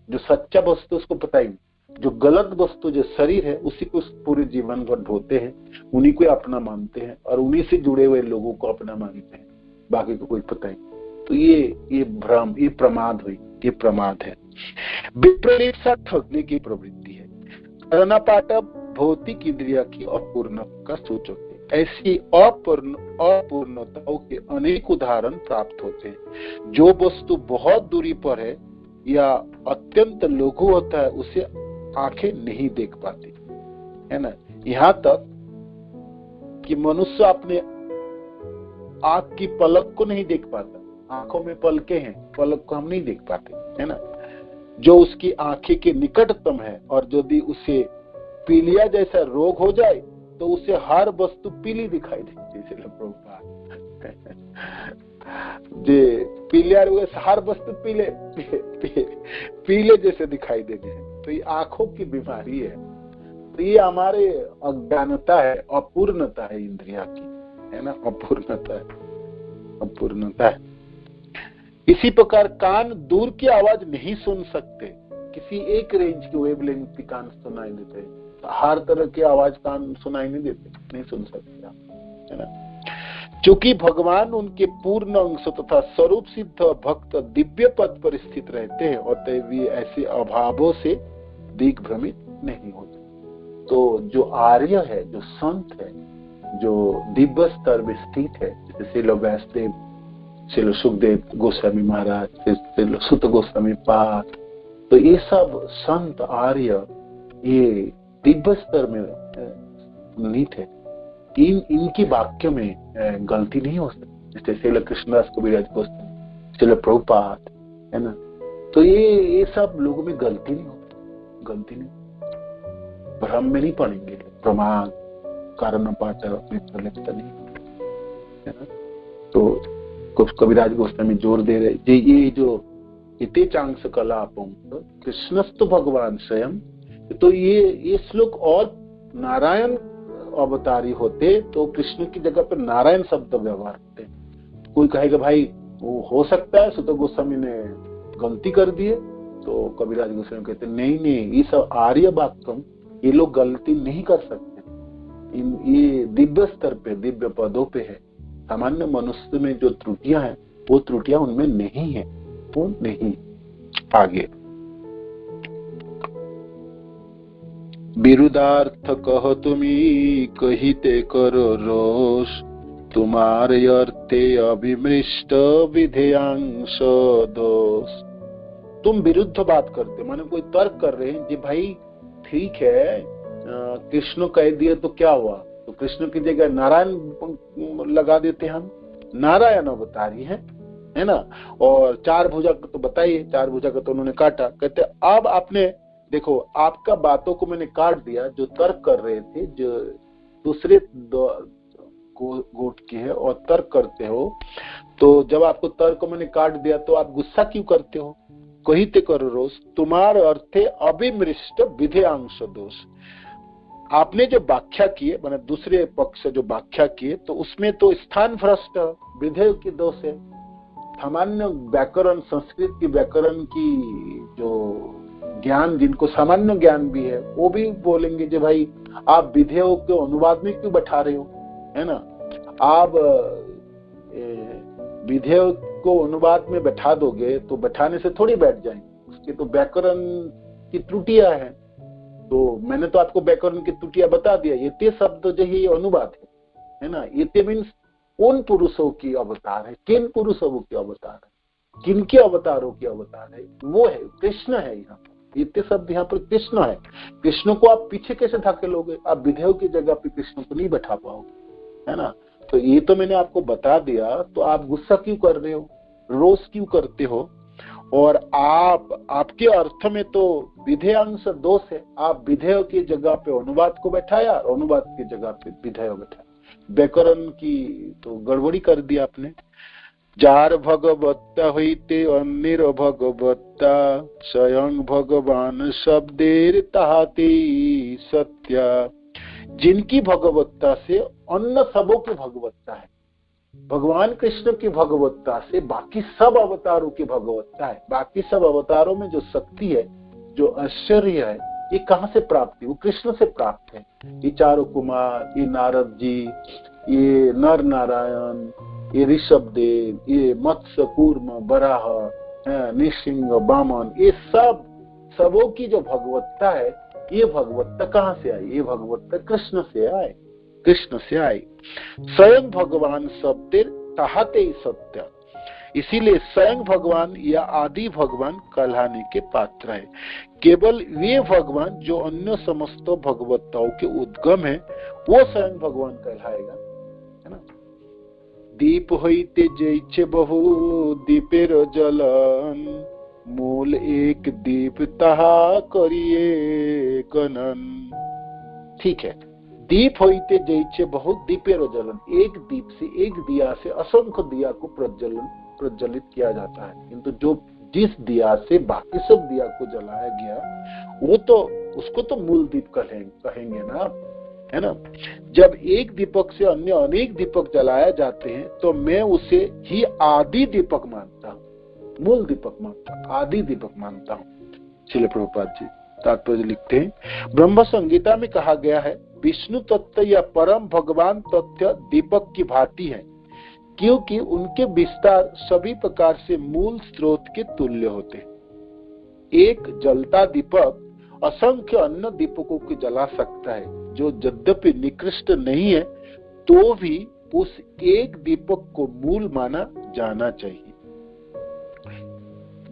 जो सच्चा वस्तु उसको पता ही नहीं, जो गलत वस्तु जो शरीर है उसी को पूरे जीवन भर ढोते हैं, उन्हीं को अपना मानते हैं और उन्हीं से जुड़े हुए लोगों को अपना मानते हैं, बाकी को कोई पता ही नहीं। तो ये भ्रम, ये प्रमाद हुई, ये प्रमाद है। विपरीत ठगने की प्रवृत्ति है। करना पाठ भौतिक इंद्रिया की अपूर्ण का सूचक है। ऐसी अपूर्णताओं के अनेक उदाहरण प्राप्त होते हैं। जो वस्तु बहुत दूरी पर है या अत्यंत लघु होता है उसे आंखें नहीं देख पाती, है ना। यहाँ तक कि मनुष्य अपने आंख की पलक को नहीं देख पाता। आंखों में पलकें हैं, पलक को हम नहीं देख पाते, है ना। जो उसकी आंखें के निकटतम है, और यदि उसे पीलिया जैसा रोग हो जाए तो उसे हर वस्तु पीली दिखाई देती है। जे पीलिया रोग हर वस्तु पीले जैसे दिखाई देते हैं। तो ये आंखों की बीमारी है। तो ये हमारे अज्ञानता है, अपूर्णता है इंद्रिया की, है ना। अपूर्णता है। इसी प्रकार कान दूर की आवाज नहीं सुन सकते। किसी एक रेंज की वेवलेंथ की कान सुनाई देते हैं, हर तरह की आवाज कान सुनाई नहीं देते, नहीं सुन सकते, है ना। चूंकि भगवान उनके पूर्ण अंश तथा स्वरूप सिद्ध भक्त दिव्य पद पर स्थित रहते हैं, और वे ऐसे अभावों से दिग्भ्रमित नहीं होते। तो जो आर्य है, जो संत है, जो दिव्य स्तर में स्थित है, जैसे श्रील व्यासदेव, श्रील सुखदेव गोस्वामी महाराज, श्रील सुत गोस्वामी पाद, तो ये सब संत आर्य ये दिव्य स्तर में नीत है। इनकी वाक्य में गलती नहीं हो सकती। जैसे श्रील कृष्णदास कबीरदास गोस्वामी, श्रील प्रभुपाद, है ना। तो ये सब लोगों में गलती नहीं होती, गलती नहीं। भ्रम में नहीं पड़ेंगे, प्रमाद कारण पाठ लिखता नहीं, है ना। तो कबीरदास गोस्वामी जोर दे रहे, ये जो इते चांस कलापम कृष्णस्तु भगवान स्वयं। तो ये श्लोक और नारायण अवतारी होते तो कृष्ण की जगह पर नारायण शब्द व्यवहार होते। कोई कहेगा भाई वो हो सकता है सुत गोस्वामी ने गलती कर दी है, तो कबीरदास गोस्वामी कहते नहीं, ये सब आर्य वाक्यम, ये लोग गलती नहीं कर सकते। ये दिव्य स्तर पे, दिव्य पदों पे है। सामान्य मनुष्य में जो त्रुटियां हैं, वो त्रुटियां उनमें नहीं है, वो नहीं। आगे बिरुदार्थ कह तुम्ही कहिते करो रोष, तुम्हारे अर्थे अभिमृष्ट विधेयांश दोष। तुम विरुद्ध बात करते, माने कोई तर्क कर रहे हैं जी भाई ठीक है, कृष्ण कह दिए तो क्या हुआ, तो कृष्ण की जगह नारायण लगा देते हम। नारायण अवतारी है ना। और चार भुजा को तो बताइए, चार भुजा को तो उन्होंने काटा। कहते अब आपने देखो, आपका बातों को मैंने काट दिया। जो तर्क कर रहे थे, जो दूसरे गोट के है और तर्क करते हो, तो जब आपको तर्क को मैंने काट दिया तो आप गुस्सा क्यों करते हो। कहिते करो रोष, तुम्हारे अर्थे अभिमृष्ट विधेयांश दोष। आपने जो व्याख्या किए, मैंने दूसरे पक्ष से जो व्याख्या किए, तो उसमें तो स्थान भ्रष्ट विधेय की दोष है। सामान्य व्याकरण, संस्कृत की व्याकरण की जो ज्ञान, जिनको सामान्य ज्ञान भी है, वो भी बोलेंगे जो भाई आप विधेयों के अनुवाद में क्यों बैठा रहे हो, है ना। आप विधेयों को अनुवाद में बैठा दोगे तो बैठाने से थोड़ी बैठ जाएंगे, उसके तो व्याकरण की त्रुटियां हैं। तो मैंने तो आपको व्याकरण की त्रुटियां बता दिया। ये शब्द जो है अनुवाद है ना। ये मीन्स उन पुरुषों की अवतार है, किन पुरुषों की अवतार है, किनके अवतारों की अवतार है, वो है कृष्ण है। यहाँ पर इतने शब्द, यहाँ पर कृष्ण है। कृष्ण को आप पीछे कैसे धकेलोगे, आप विधेयों की जगह पे कृष्ण को नहीं बैठा पाओगे, है ना। तो ये तो मैंने आपको बता दिया, तो आप गुस्सा क्यों कर रहे हो, रोष क्यों करते हो। और आपके अर्थ में तो विधेयांश दोष है। आप विधेय की जगह पे अनुवाद को बैठाया, अनुवाद की जगह पे विधेय बैठाया। व्याकरण की तो गड़बड़ी कर दी आपने। जार भगवत्ता होते अन्यर भगवत्ता, स्वयं भगवान शब्देर ताहती सत्या। जिनकी भगवत्ता से अन्य सबों की भगवत्ता है, भगवान कृष्ण की भगवत्ता से बाकी सब अवतारों की भगवत्ता है। बाकी सब अवतारों में जो शक्ति है, जो ऐश्वर्य है, ये कहाँ से प्राप्त है, वो कृष्ण से प्राप्त है। ये चारों कुमार, ये नारद जी, ये नर नारायण, ये ऋषभ देव, ये मत्स्य कूर्म बराह, निसिंह वामन, ये सबों की जो भगवत्ता है, ये भगवत्ता कहाँ से आई, ये भगवत्ता कृष्ण से आए, कृष्ण से आई। स्वयं भगवान शब्देर ताहाते ही सत्य, इसीलिए स्वयं भगवान या आदि भगवान कहलाने के पात्र है। केवल वे भगवान जो अन्य समस्त भगवत्ताओं के उद्गम है वो स्वयं भगवान कहलाएगा, है ना। दीप होइते जैचे बहु दीपेर जलन, मूल एक दीप तहा करिए गणन। ठीक है, दीप होइते जैचे बहुत दीपेर जलन, एक दीप से, एक दिया से असंख्य दिया को प्रज्वलित किया जाता है, किंतु जो जिस दिया से बाकी सब दिया को जलाया गया वो तो उसको तो मूल दीप कहेंगे ना, है ना। जब एक दीपक से अन्य अनेक दीपक जलाए जाते हैं तो मैं उसे ही आदि दीपक मानता हूँ, मूल दीपक मानता हूँ, आदि दीपक मानता हूँ। श्रील प्रभुपाद जी तात्पर्य लिखते हैं, ब्रह्म संगीता में कहा गया है विष्णु तत्व या परम भगवान तत्व दीपक की भांति है, क्योंकि उनके विस्तार सभी प्रकार से मूल स्रोत के तुल्य होते हैं। एक जलता दीपक असंख्य अन्य दीपकों को जला सकता है, जो यद्यपि निकृष्ट नहीं है तो भी उस एक दीपक को मूल माना जाना चाहिए।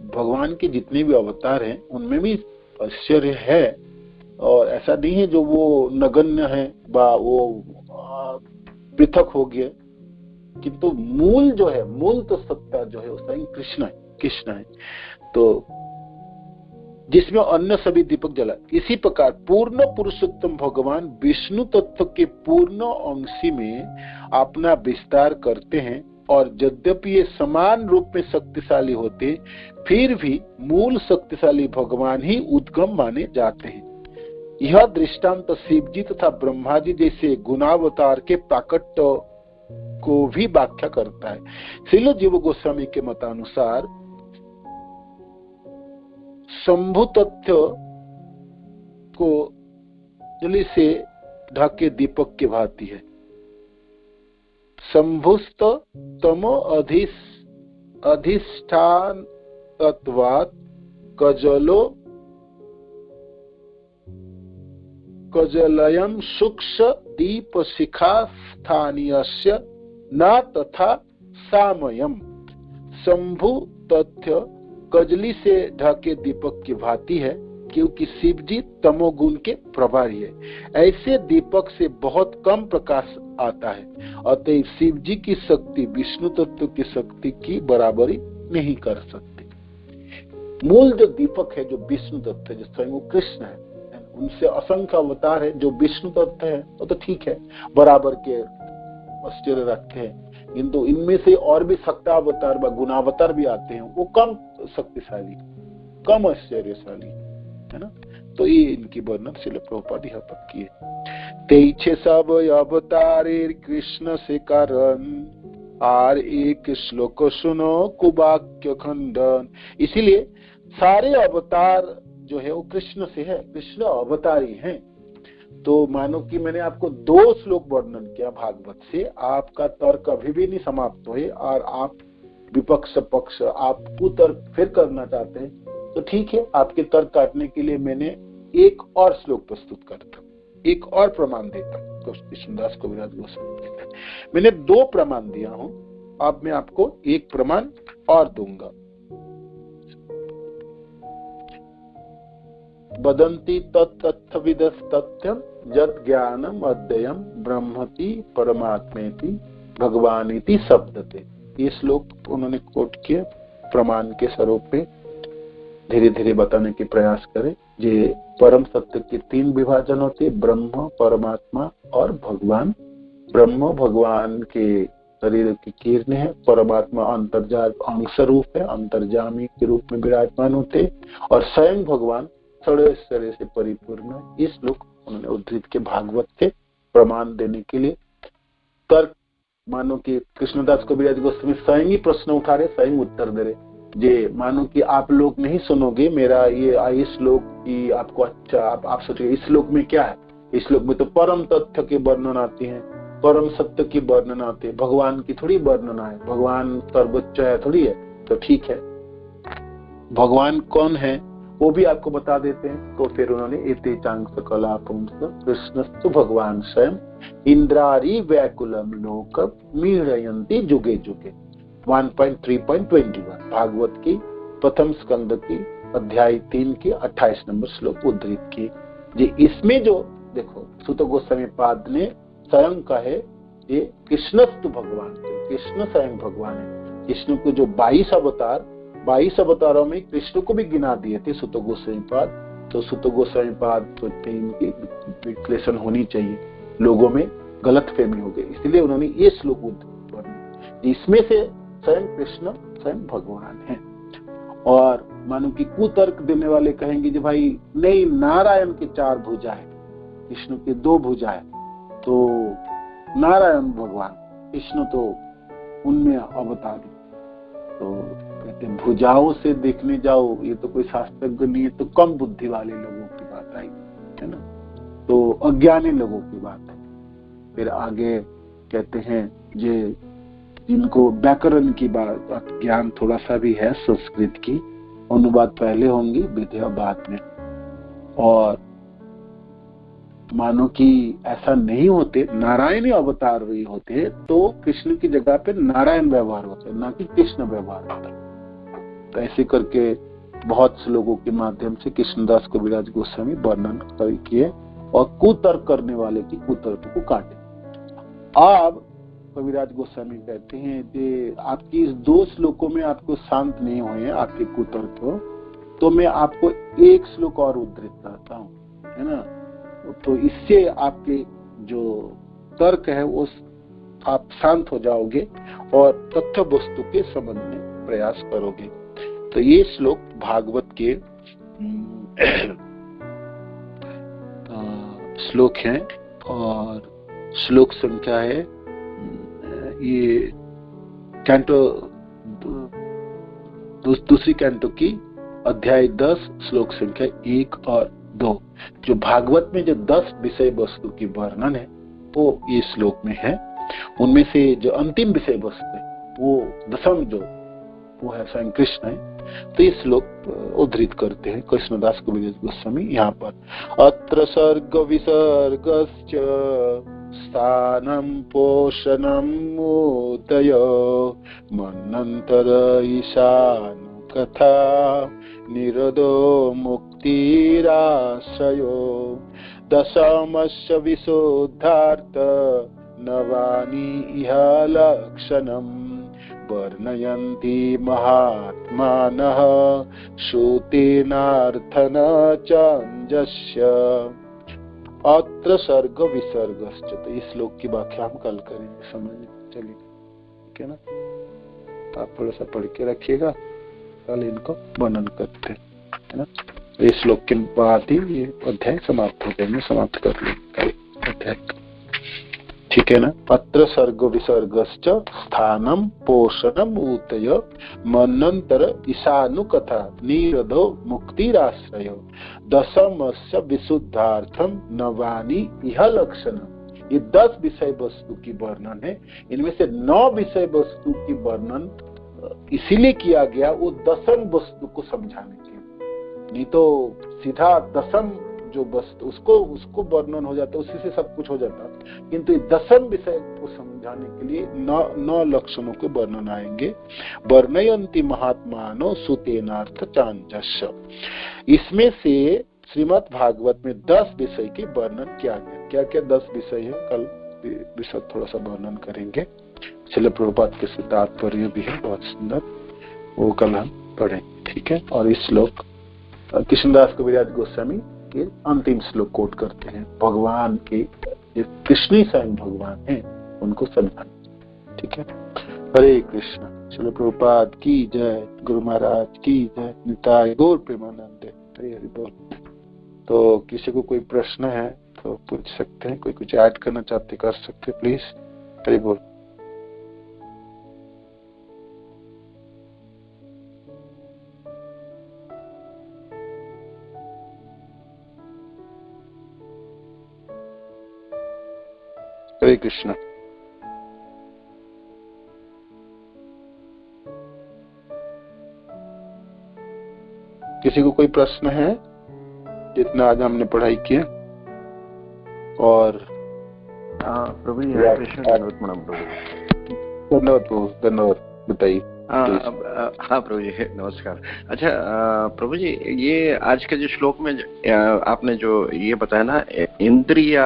भगवान के जितने भी अवतार हैं उनमें भी आश्चर्य है, और ऐसा नहीं है जो वो नगण्य है बा वो पृथक हो गया, किंतु मूल जो है, मूल तो सत्ता जो है वो स्वयं कृष्ण है, तो जिसमें अन्य सभी दीपक जला। इसी प्रकार पूर्ण पुरुषोत्तम भगवान विष्णु तत्व के पूर्ण अंशी में अपना विस्तार करते हैं, और यद्यपि ये समान रूप में शक्तिशाली होते फिर भी मूल शक्तिशाली भगवान ही उद्गम माने जाते हैं। यह दृष्टांत शिव जी तथा ब्रह्मा जी जैसे गुणावतार के प्राकट्य को भी व्याख्या करता है। श्रील जीव गोस्वामी के मतानुसार शंभु तत्व को जली से ढके दीपक के भांति है। शंभुस्त तमो अधिष्ठान तत्वात् कजलयम सूक्ष्म दीप शिखा स्थानीयस्य न तथा सामयम। शंभु तथ्य कजली से ढके दीपक की भांति है, क्योंकि शिव जी तमोगुण के प्रभारी है। ऐसे दीपक से बहुत कम प्रकाश आता है, अतः शिव जी की शक्ति विष्णु तत्व की शक्ति की बराबरी नहीं कर सकती। मूल जो दीपक है, जो विष्णु तत्व है, जो स्वयं कृष्ण है, उनसे असंख्य अवतार है जो विष्णु तत्व है, वो तो ठीक है, बराबर के आश्चर्य रखते हैं, किंतु इनमें से और भी सत्ता अवतार व गुणावतार भी आते हैं, वो कम शक्तिशाली, कम आश्चर्यशाली, है ना। तो ये इनकी वर्णन श्रील प्रभुपाद यहाँ पर किए। तेईछे सब अवतारे कृष्ण से कारण, आर एक श्लोक सुनो कुवाक्य खंडन। इसीलिए सारे अवतार जो है वो कृष्ण से है, कृष्ण अवतारी हैं। तो मानो कि मैंने आपको 2 श्लोक वर्णन किया भागवत से, आपका तर्क अभी भी नहीं समाप्त हुए और आप विपक्ष पक्ष आप कुतर्क फिर करना चाहते हैं, तो ठीक है, आपके तर्क काटने के लिए मैंने एक और श्लोक प्रस्तुत करता हूँ, एक और प्रमाण देता हूँ। तो कृष्णदास कविराज गोस्वामी मैंने 2 प्रमाण दिया हूँ, अब मैं आपको एक प्रमाण और दूंगा। वदन्ति तत्तत्विदस्तथ्यं यत् ज्ञानम अद्वयं ब्रह्मति परमात्मेति भगवानिति शब्दते। ये श्लोक उन्होंने कोट किया प्रमाण के स्वरूप में, धीरे धीरे बताने की प्रयास करें। ये परम सत्य के 3 विभाजन होते, ब्रह्म, परमात्मा और भगवान। ब्रह्म भगवान के शरीर की किरण है, परमात्मा अंतर्जाल अंश रूप है, अंतर्जामी के रूप में विराजमान होते, और स्वयं भगवान षड़ैश्वर्य से परिपूर्ण है। इस श्लोक उन्होंने उद्धृत के भागवत से प्रमाण देने के लिए। तर्क मानो कि कृष्णदास कविराज गोस्वामी स्वयं ही प्रश्न उठा रहे, स्वयं उत्तर दे रहे। जे मानो कि आप लोग नहीं सुनोगे मेरा ये श्लोक की आपको अच्छा, आप सोचोगे इस श्लोक में क्या है, इस श्लोक में तो परम तथ्य के वर्णन आते हैं, परम सत्य की वर्णन आते हैं, भगवान की थोड़ी वर्णना है, भगवान सर्वोच्च है थोड़ी है। तो ठीक है, भगवान कौन है वो भी आपको बता देते हैं। तो फिर उन्होंने एते चांग सकला पुंस कृष्णस्तु भगवान स्वयं इंद्रारी व्याकुलम लोक मीड़यंती जुगे जुगे 1.3.21 भागवत की प्रथम स्कंद की अध्याय 3 की 28 नंबर श्लोक उद्धृत की। जी इसमें जो देखो सुत गोस्वामी पाद ने स्वयं कहे ये कृष्णस्तु भगवान, कृष्ण स्वयं भगवान है। कृष्ण को जो 22 अवतारों में कृष्ण को भी गिना दिए थे सुत गोस्वामी पाद। तो सुत गोस्वामी पाद सोचते हैं इनकी विश्लेषण होनी चाहिए, लोगों में गलतफहमी हो गई, इसलिए उन्होंने ये श्लोक उद्धृत। इसमें से स्वयं कृष्ण स्वयं भगवान है। और मानो कि कुतर्क देने वाले कहेंगे कि भाई नहीं, नारायण की 4 भुजा है, कृष्ण की 2 भुजा है, तो नारायण भगवान, कृष्ण तो उनमें अवतार। तो कहते हैं भुजाओं से देखने जाओ, ये तो कोई शास्त्रज्ञ नहीं है, तो कम बुद्धि वाले लोगों की बात आई है ना, तो अज्ञानी लोगों की बात है। फिर आगे कहते हैं जे जिनको व्याकरण की बात ज्ञान थोड़ा सा भी है, संस्कृत की अनुवाद पहले होंगी, विद्या बाद में। और मानो कि ऐसा नहीं होते, नारायणी अवतार भी होते तो कृष्ण की जगह पे नारायण व्यवहार होता है, ना कि कृष्ण व्यवहार होता है। तो ऐसे करके बहुत से लोगों के माध्यम से कृष्णदास कविराज गोस्वामी वर्णन किए और कुतर्क करने वाले की कुतर्क को काटे। अब कविराज गोस्वामी कहते हैं कि आपकी इस 2 श्लोकों में आपको शांत नहीं हुए आपके कुतर्क हो, तो मैं आपको एक श्लोक और उद्धृत करता हूँ, है ना। तो इससे आपके जो तर्क है वो आप शांत हो जाओगे और तथ्य वस्तु के समझने प्रयास करोगे। तो ये श्लोक भागवत के श्लोक हैं और श्लोक संख्या है, ये कैंटो दूसरी कैंटो की अध्याय 10 श्लोक संख्या 1 और 2। जो भागवत में जो 10 विषय वस्तु की वर्णन है वो ये श्लोक में है। उनमें से जो अंतिम विषय वस्तु है वो 10वां जो वो है स्वयं कृष्ण है। तो ये श्लोक उद्धृत करते हैं कृष्णदास कविराज गोस्वामी यहाँ पर। अत्र सर्ग विसर्गश्च स्थानं पोषणं मोदय मन्वन्तर ईशानु कथा निरोधो मुक्तिराश्रयो दशमस्य विशुद्धार्थ नवानि इह लक्षणम् वर्णयन्ति महात्मानः श्रुतेनार्थन चाञ्जस्य। अत्र सर्ग विसर्गश्च। तो इस श्लोक की व्याख्या हम कल करेंगे, समझ चलिए, ठीक है ना। तो आप थोड़ा सा पढ़ के रखिएगा, कल इनको वर्णन करते हैं, है ना। इस श्लोक के बाद ही ये अध्याय समाप्त हो जाएंगे, समाप्त कर लेंगे अध्याय, ठीक है ना। अत्र सर्ग विसर्गश्च स्थानम पोषणम ऊतय मन्वन्तर ईशानु कथा निरोधो मुक्तिराश्रयो दशमस्य विशुद्धार्थम नवानि इह लक्षणम। ये 10 विषय वस्तु की वर्णन है। इनमें से 9 विषय वस्तु की वर्णन इसीलिए किया गया वो 10वीं वस्तु को समझाने के लिए, नहीं तो सीधा 10वीं जो वस्तु उसको वर्णन हो जाता, उसी से सब कुछ हो जाता। किंतु 10वीं विषय को समझाने के लिए 9 लक्षणों के वर्णन आएंगे। वर्णयन्ति महात्मानो सुतेनार्थ चाञ्जस्य। इसमें से श्रीमद् भागवत में 10 विषय की वर्णन किया गया। क्या क्या 10 विषय है, कल विषय थोड़ा सा वर्णन करेंगे। श्रील प्रभुपाद के तात्पर्य भी है बहुत सुंदर, वो कल हम पढ़ें, ठीक है। और इस श्लोक कृष्णदास कविराज गोस्वामी के अंतिम श्लोक कोट करते हैं, भगवान के कृष्ण स्वयं भगवान हैं उनको समझाना, ठीक है। हरे कृष्ण। श्रील प्रभुपाद की जय, गुरु महाराज की जय, निताय गौर प्रेमानंद। हरे हरि बोल। तो किसी को कोई प्रश्न है तो पूछ सकते हैं, कोई कुछ ऐड करना चाहते कर सकते, प्लीज। हरि बोल। हरे कृष्ण। किसी को कोई प्रश्न है? जितना आज हमने पढ़ाई की है। और प्रभु जी हरे कृष्ण, धन्यवाद प्रणाम प्रभु जी। धन्यवाद बताइए। हाँ प्रभु जी नमस्कार। अच्छा प्रभु जी, ये आज के जो श्लोक में आपने जो ये बताया ना इंद्रिय,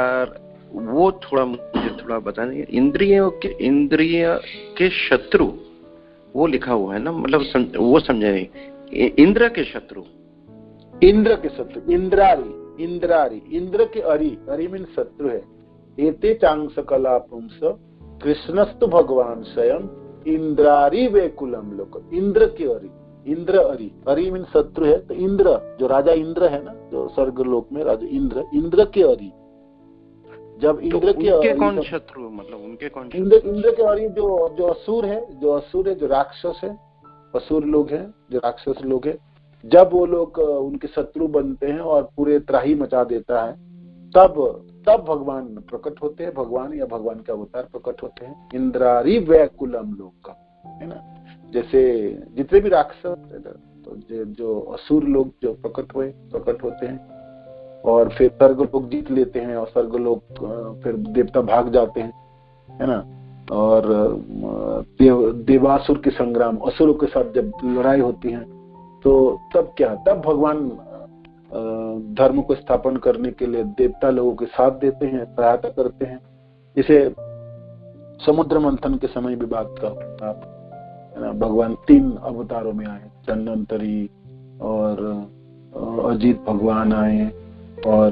वो थोड़ा मुझे थोड़ा बताना। इंद्रिय के शत्रु वो लिखा हुआ है ना, मतलब वो समझे नहीं। इंद्र के शत्रु, इंद्र के शत्रु, इंद्रारी, इंद्र के अरि मीन शत्रु है। एते चांस कला पुंस कृष्णस्तु भगवान स्वयं इंद्रारी वेकुलम लोक। इंद्र के इंद्र अरि मीन शत्रु है। तो इंद्र जो राजा इंद्र है ना, जो स्वर्ग लोक में राजा इंद्र के अरि। जब इंद्र तो के कौन शत्रु, मतलब उनके कौन इंद्र के अरि जो असुर है, जो राक्षस है, असुर लोग हैं, जो राक्षस लोग हैं, जब वो लोग उनके शत्रु बनते हैं और पूरे त्राही मचा देता है, तब भगवान प्रकट होते हैं। भगवान या भगवान के अवतार प्रकट होते हैं इंद्रारी वैकुलम लोक का, है ना। जैसे जितने भी राक्षस है ना, तो जो असुर लोग जो प्रकट होते हैं और फिर स्वर्ग लोग जीत लेते हैं, और स्वर्ग लोग फिर देवता भाग जाते हैं, है ना। और देवासुर के संग्राम, असुरों के साथ जब लड़ाई होती है, तो तब भगवान धर्म को स्थापन करने के लिए देवता लोगों के साथ देते हैं, सहायता करते हैं। जैसे समुद्र मंथन के समय भी बात का आप, है ना, भगवान 3 अवतारों में आए, धन्वंतरी और अजीत भगवान आए और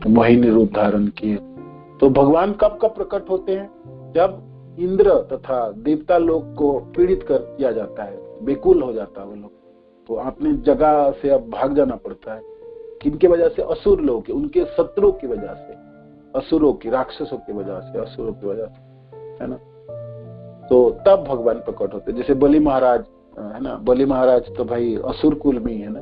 मोहिनी रूप धारण किए। तो भगवान कब प्रकट होते हैं? जब इंद्र तथा देवता लोग को पीड़ित कर दिया जाता है, बेकुल हो जाता है वो लोग, तो अपनी जगह से अब भाग जाना पड़ता है। किनके वजह से? असुर लोग के, उनके शत्रुओं की वजह से, असुरों की, राक्षसों की वजह से, असुरों की वजह से, है ना। तो तब भगवान प्रकट होते। जैसे बलि महाराज है ना, बलि महाराज तो भाई असुर कुल में ही है ना,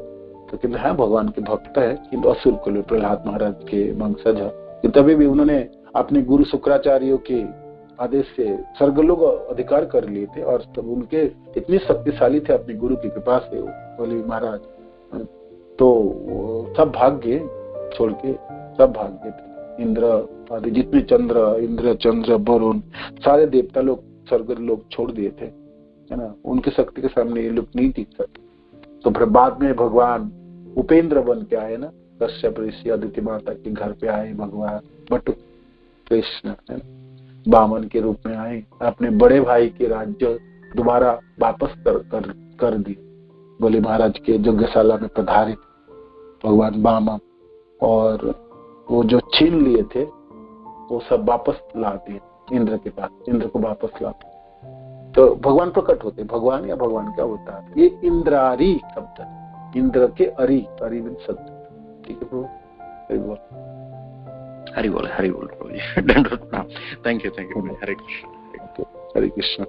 तो किंतु है भगवान के भक्त है, किंतु असुर कुल में प्रहलाद महाराज के वंशज है। तभी भी उन्होंने अपने गुरु शुक्राचार्यों के आदेश से स्वर्गलोक अधिकार कर लिए थे, और तब उनके इतने शक्तिशाली थे अपने गुरु की कृपा से बलि महाराज, तो सब भाग गए, छोड़ के सब भाग गए थे। इंद्र आदि जितने चंद्र वरुण सारे देवता लोग स्वर्ग लोग छोड़ दिए थे, है ना। उनकी शक्ति के सामने ये लोग नहीं टिक सकते। तो फिर बाद में भगवान उपेंद्र बन के आए ना, कश्यप ऋषि अदिति माता के घर पे आए भगवान बटु कृष्ण, है ना, बामन के रूप में आए, अपने बड़े भाई के राज्य दोबारा वापस कर दिए। बलि महाराज के यज्ञशाला में पधारे भगवान बामन, और वो जो छीन लिए थे वो सब वापस ला दिए इंद्र के पास, इंद्र को वापस ला। तो भगवान प्रकट होते, भगवान या भगवान का अवतार। ये इंद्रारी शब्द है, इंद्र के अरि मीन शब्द। ठीक है प्रभु, हरि बोल प्रभु जी, धन्यवाद प्रणाम। थैंक यू हरे कृष्ण, हरे कृष्ण,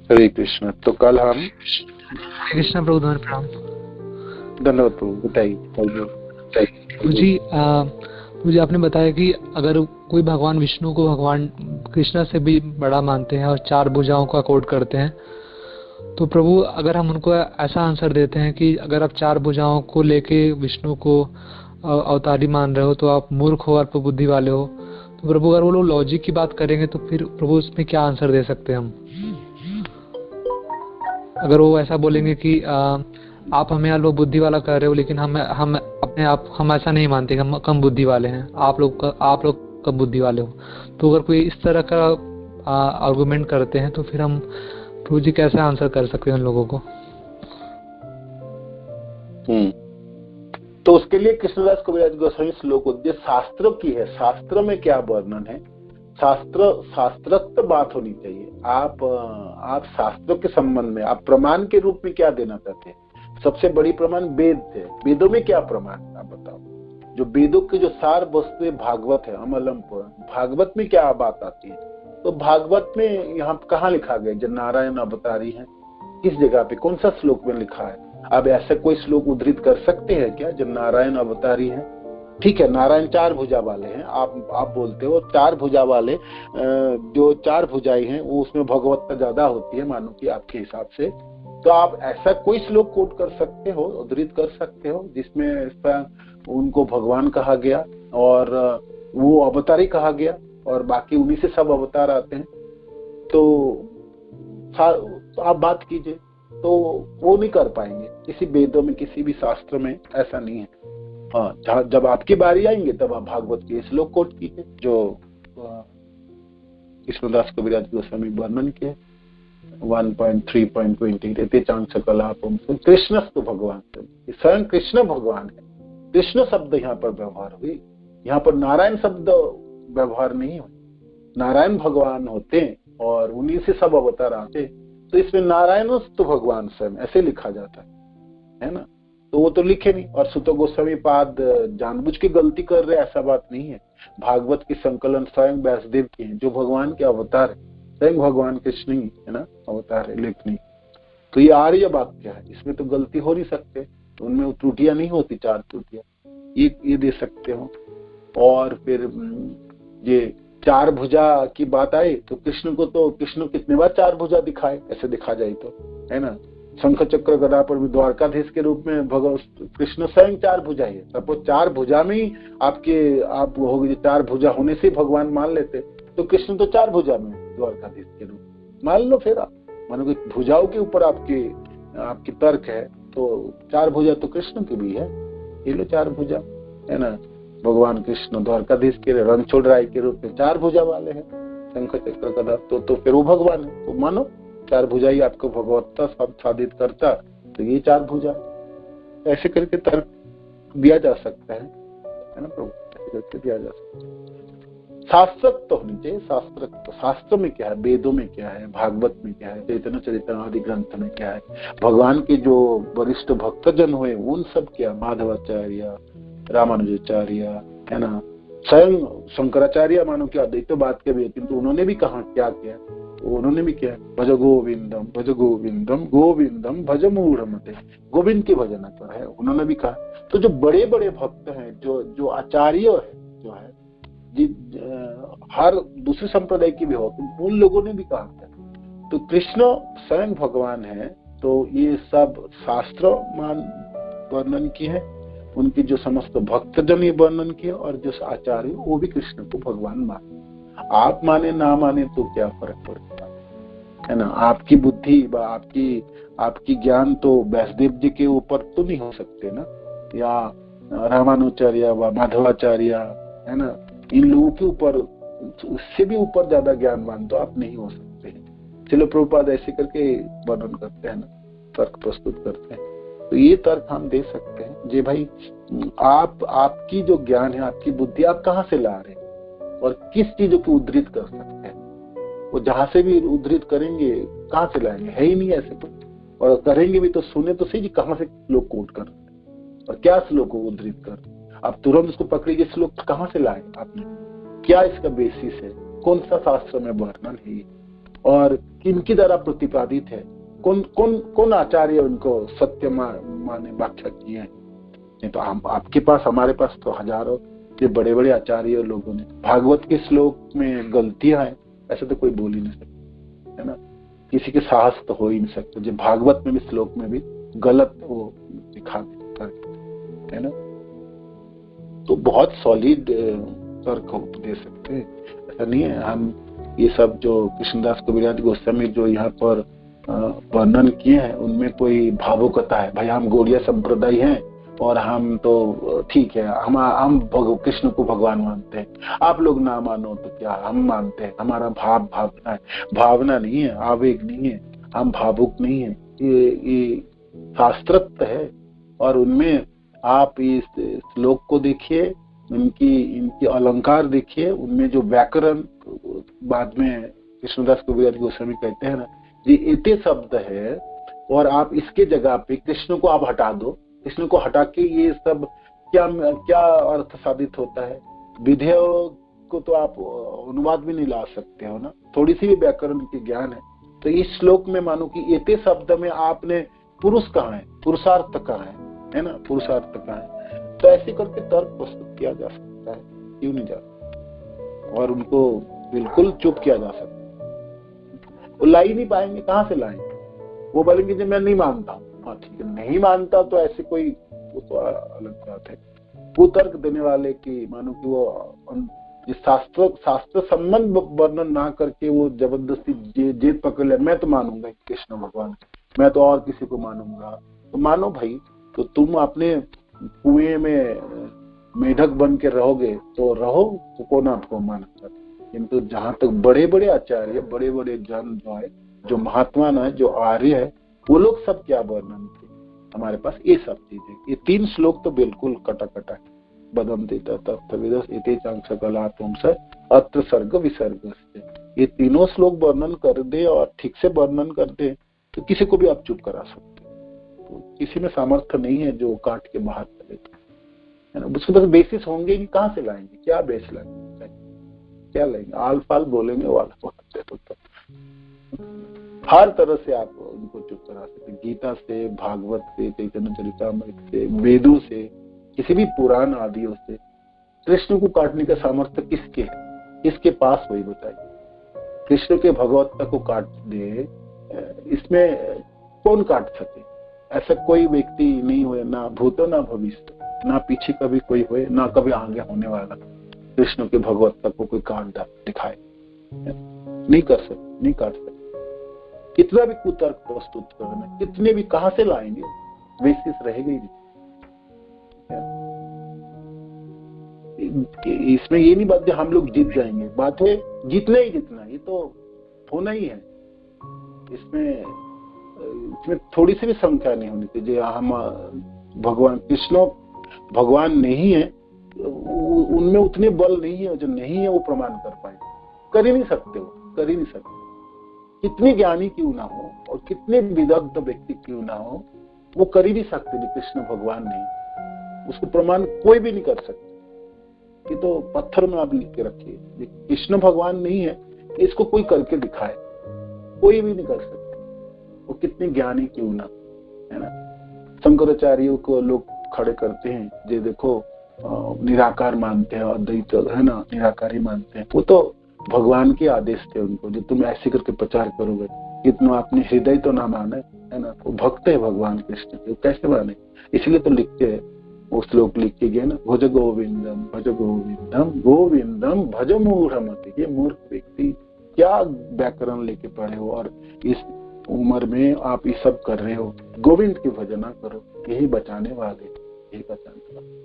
हरे कृष्ण। तो कल हम हरे कृष्ण प्रभु, धन्यवाद प्रणाम। धन्यवाद प्रभु, बताइए जी। मुझे आपने बताया कि अगर कोई भगवान विष्णु को भगवान कृष्ण से भी बड़ा मानते हैं और 4 भुजाओं का कोड करते हैं, तो प्रभु अगर हम उनको ऐसा आंसर देते हैं कि अगर आप 4 भुजाओं को लेके विष्णु को अवतारी मान रहे हो तो आप मूर्ख हो और बुद्धि वाले हो, तो प्रभु अगर वो लोग लॉजिक की बात करेंगे तो फिर प्रभु उसमें क्या आंसर दे सकते हैं हम? अगर वो ऐसा बोलेंगे कि आप हमें यार लोग बुद्धि वाला कर रहे हो, लेकिन हम अपने आप हम ऐसा नहीं मानते कि हम कम बुद्धि वाले हैं, आप लोग कम बुद्धि वाले हो। तो अगर कोई इस तरह का आर्गुमेंट करते हैं तो फिर हम प्रभु जी कैसे आंसर कर सकते हैं उन लोगों को? तो उसके लिए कृष्णदास कविराज गोस्वामी श्लोक उद्देश्य शास्त्रों की है। शास्त्र में क्या वर्णन है, शास्त्रत्व बात होनी चाहिए। आप शास्त्रों के संबंध में आप प्रमाण के रूप में क्या देना चाहते हैं? सबसे बड़ी प्रमाण वेद थे। वेदों में क्या प्रमाण आप बताओ? जो वेदों के जो सार वस्तु भागवत है, अमलम भागवत में क्या बात आती है? तो भागवत में यहाँ कहाँ लिखा गया जब नारायण अवतारी है? किस जगह पे, कौन सा श्लोक में लिखा है? अब ऐसा कोई श्लोक उद्धृत कर सकते हैं क्या जब नारायण अवतारी है? ठीक है, नारायण 4 भुजा वाले हैं, आप बोलते हो 4 भुजा वाले, जो 4 भुजाएं हैं वो उसमें भगवत्ता ज्यादा होती है मानो कि आपके हिसाब से, तो आप ऐसा कोई श्लोक कोट कर सकते हो, उद्धृत कर सकते हो जिसमें उनको भगवान कहा गया और वो अवतार ही कहा गया और बाकी उन्हीं से सब अवतार आते हैं, तो आप बात कीजिए। तो वो नहीं कर पाएंगे किसी वेदों में, किसी भी शास्त्र में ऐसा नहीं है। हाँ, जब आपकी बारी आएंगे तब आप भागवत के श्लोक कोट कीजिए जो कृष्णदास कविराज गोस्वामी वर्णन किए 1.3.20 रहते चांद सकलापम कृष्णस्तु भगवान, स्वयं कृष्ण भगवान है। कृष्ण शब्द यहाँ पर व्यवहार हुई, यहाँ पर नारायण शब्द व्यवहार नहीं हुई। नारायण भगवान होते और उन्हीं से सब अवतार आते, तो इसमें नारायणस्तु भगवान स्वयं ऐसे लिखा जाता है ना, तो वो तो लिखे नहीं। और सुत गोस्वामी पाद जानबूझ के गलती कर रहे, ऐसा बात नहीं है। भागवत की संकलन स्वयं व्यासदेव की है, जो भगवान के अवतार है, स्वयं भगवान कृष्ण ही है ना अवतार है, लेखनी। तो ये आर्य वाक्य है, इसमें तो गलती हो नहीं सकते, तो उनमें त्रुटियां नहीं होती, 4 त्रुटियां ये दे सकते हो। और फिर ये 4 भुजा की बात आई तो कृष्ण कितने बार 4 भुजा दिखाए, ऐसे दिखा जाए तो, है ना। शंख चक्र गदा पर भी द्वारकाधीश के रूप में कृष्ण स्वयं 4 भुजा है। सपोज 4 भुजा में ही आप होगी 4 भुजा होने से भगवान मान लेते, तो कृष्ण तो 4 भुजा में द्वारकाधीश के रूप मान लो। फिर आप मानो कि भुजाओं के ऊपर आपकी तर्क है, तो 4 भुजा तो कृष्ण की भी है, ये लो 4 भुजा, है ना। भगवान कृष्ण द्वारकाधीश के रणछोड़ राय के रूप में 4 भुजा वाले हैं, शंख चक्र गदा, तो फिर वो भगवान है, तो मानो 4 भुजा ही आपको भगवत्ता साबित करता, तो ये 4 भुजा, ऐसे करके तर्क दिया जा सकता है ना प्रभु, ऐसे करके दिया जा सकता है। शास्त्र तो होनी चाहिए, शास्त्र में क्या है, वेदों में क्या है, भागवत में क्या है, चैतन्य चरित्र आदि ग्रंथ में क्या है, भगवान के जो वरिष्ठ भक्तजन हुए उन सब क्या, माधवाचार्य, रामानुजाचार्य, है ना, स्वयं शंकराचार्य मानो कि अद्वैतवाद के भी, किंतु उन्होंने भी कहा क्या किया, उन्होंने भी किया भज गोविंदम गोविंदम भज मूढ़मते, गोविंद की भजन कर है, उन्होंने भी कहा। तो जो बड़े बड़े भक्त हैं, जो आचार्य है, जो है हर दूसरे संप्रदाय की भी हो, तो उन लोगों ने भी कहा था। तो कृष्ण स्वयं भगवान है, तो ये सब शास्त्र वर्णन की है, उनकी जो समस्त भक्तजन ये वर्णन किए, और जो आचार्य वो भी कृष्ण को भगवान माने। आप माने ना माने तो क्या फर्क पड़ता है ना। आपकी बुद्धि व आपकी ज्ञान तो व्यासदेव जी के ऊपर तो नहीं हो सकते ना, या रामानुचार्य व माधवाचार्य, है ना, इन लोगों के ऊपर, उससे भी ऊपर ज्यादा ज्ञानवान तो आप नहीं हो सकते हैं। चलो प्रभुपाद ऐसे करके वर्णन करते हैं ना, तर्क प्रस्तुत करते हैं, तो ये तर्क हम दे सकते हैं जे भाई आपकी जो ज्ञान है, आपकी बुद्धि आप कहाँ से ला रहे हैं और किस चीजों को उद्धृत कर सकते हैं। वो जहां से भी उद्धृत करेंगे कहाँ से लाएंगे, है ही नहीं ऐसे कुछ, और करेंगे भी तो सुने तो सही कहाँ से लोग कोट कर और क्या श्लोक को उद्धृत कर, आप तुरंत उसको पकड़िए, श्लोक कहाँ से लाए आपने, क्या इसका बेसिस है, कौन सा शास्त्र में वर्णन है और किनकी द्वारा प्रतिपादित है, कौन आचार्य उनको सत्य माने व्याख्या किए हैं। नहीं तो आपके पास, हमारे पास तो हजारों के बड़े बड़े आचार्य लोगों ने, भागवत के श्लोक में गलतियां हैं ऐसे तो कोई बोल ही नहीं सकता, है ना, किसी के साहस तो हो ही नहीं सकता जो भागवत में भी श्लोक में भी गलत वो दिखा है ना। तो बहुत सॉलिड तर्क दे सकते हैं, ऐसा नहीं है। हम ये सब जो कृष्णदास कविराज गोस्वामी जो यहाँ पर वर्णन किए हैं उनमें कोई भावुकता है, भाई हम गौड़िया संप्रदाय हैं और हम तो ठीक है, हम कृष्ण को भगवान मानते हैं, आप लोग ना मानो तो क्या, हम मानते हैं, हमारा भावना है, भावना नहीं है, आवेग नहीं है, हम भावुक नहीं है, ये शास्त्रत्व है। और उनमें आप इस श्लोक को देखिए, इनकी अलंकार देखिए, उनमें जो व्याकरण बाद में कृष्णदास कविराज गोस्वामी कहते हैं ना, ये इतने शब्द है और आप इसके जगह पे कृष्ण को आप हटा दो, कृष्ण को हटा के ये सब क्या अर्थ साबित होता है। विधेय को तो आप अनुवाद भी नहीं ला सकते हो ना, थोड़ी सी भी व्याकरण की ज्ञान है। तो इस श्लोक में मानो कि इतने शब्द में आपने पुरुष कहाँ है, पुरुषार्थ कहाँ है ना, पुरुषार्थ कहाँ है। तो ऐसे करके तर्क प्रस्तुत किया जा सकता है, क्यों नहीं जा सकता, और उनको बिल्कुल चुप किया जा सकता। वो ला ही नहीं पाएंगे, कहाँ से लाएंगे? वो बोलेंगे जी मैं नहीं मानता। हाँ ठीक है, नहीं मानता तो ऐसे कोई, वो तो अलग बात है। वो तर्क देने वाले की मानो कि वो शास्त्र संबंध वर्णन ना करके वो जबरदस्ती जेद पकड़ ले, मैं तो मानूंगा कृष्ण भगवान, मैं तो और किसी को मानूंगा। तो मानो भाई, तो तुम अपने कुएं में मेढक बन के रहोगे तो रहो, तो कौन आपको मानता। किंतु जहां तक बड़े बड़े आचार्य, बड़े बड़े जन जो है, जो महात्मा है, जो आर्य है, वो लोग सब क्या वर्णन थे हमारे पास, ये सब चीजें, ये 3 श्लोक तो बिल्कुल कटा है। बदंती तत्विदस इति चांसकला तुमसे अत्र सर्ग विसर्ग, ये तीनों श्लोक वर्णन कर दे और ठीक से वर्णन कर दे तो किसी को भी आप चुप करा सकते हो। तो किसी में सामर्थ्य नहीं है जो काट के बाहर करे, है ना। उसके पास बेसिस होंगे कि कहाँ से लाएंगे, क्या बेस लाएंगे, क्या लाएंगे, आल फाल बोलेंगे वाला तो हर तरह से आप उनको चुप करा सकते, गीता से, भागवत से, चैतन्य चरितामृत से, वेदों से, किसी भी पुराण आदियों से। कृष्ण को काटने का सामर्थ्य किसके है, किसके पास, वही बताइए। कृष्ण के भगवत्ता को काट दे, इसमें कौन काट सके? ऐसा कोई व्यक्ति नहीं हुए, ना भूतो ना भविष्य, ना पीछे कभी कोई हुए, ना कभी आगे होने वाला कृष्ण के भगवत्ता को कोई काट दिखाए, नहीं कर सकते, नहीं काट सकते। कितना भी कुतर्क प्रस्तुत करना, कितने भी, कहां से लाएंगे, बेसिस रहेगा ही नहीं। इसमें ये नहीं बात हम लोग जीत जाएंगे, बात है जीतना ही जीतना, ये तो होना ही है। इसमें थोड़ी सी भी संख्या नहीं होनी चाहिए। हम भगवान कृष्ण भगवान नहीं है, उनमें उतने बल नहीं है, जो नहीं है वो प्रमाण कर पाए, कर ही नहीं सकते, वो कर ही नहीं सकते। कितने ज्ञानी क्यों ना हो और कितने विदग्ध व्यक्ति क्यों ना हो, वो कर ही नहीं सकते जो कृष्ण भगवान नहीं, उसको प्रमाण कोई भी नहीं कर सकता। ये तो पत्थर में आप लिख के रखिए, कृष्ण भगवान नहीं है, इसको कोई करके दिखाए, कोई भी नहीं कर सकता, वो कितने ज्ञानी क्यों ना, है ना। शंकराचार्यों को लोग खड़े करते हैं, जो देखो निराकार मानते हैं, अद्वैत है ना, निराकारी मानते हैं, वो तो भगवान के आदेश थे उनको, जो तुम ऐसे करके प्रचार करोगे, कितना अपने हृदय तो ना माने, है ना। वो भक्त है भगवान कृष्ण के, वो कैसे माने? इसलिए तो लिखते हैं, वो श्लोक लिख के गए ना, भज गोविंदम भज गोविंदम गोविंदम भज मूढ़मति। ये मूर्ख व्यक्ति क्या व्याकरण लेके पढ़े हो और इस उम्र में आप ये सब कर रहे हो। गोविंद की भजना करो, यही बचाने वाले, यही बचाने वाले।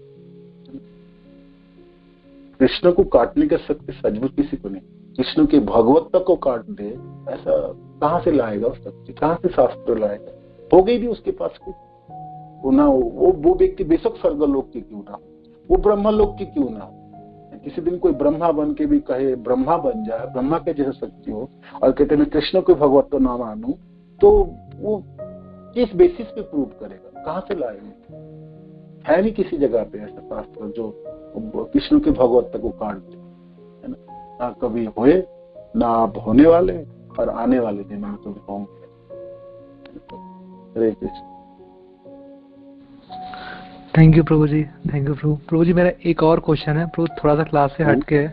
कृष्ण को काटने का शक्ति सचमुच किसी को नहीं। कृष्ण के भगवत्ता को काट दे, ऐसा कहाँ से लाएगा वो शक्ति, कहाँ से शास्त्र लाएगा? हो गई भी उसके पास कुछ वो ना, वो व्यक्ति बेशक स्वर्गलोक की क्यों ना हो, वो ब्रह्मलोक की क्यों ना हो। किसी दिन कोई ब्रह्मा बन के भी कहे, ब्रह्मा बन जाए, ब्रह्मा के जैसे शक्ति हो, और कहते मैं कृष्ण को भगवत्ता ना मानू, तो वो किस बेसिस पे प्रूव करेगा, कहाँ से लाएंगे? है नहीं किसी जगह पे ऐसा शास्त्र जो कृष्ण के भगवत्ता को काट दे, है ना। ना कभी हुए, ना आप होने वाले, और आने वाले दिन में तो होंगे। हरे कृष्ण। थैंक यू प्रभु जी, थैंक यू प्रभु। प्रभु जी मेरा एक और क्वेश्चन है प्रभु, थोड़ा सा क्लास से हटके है।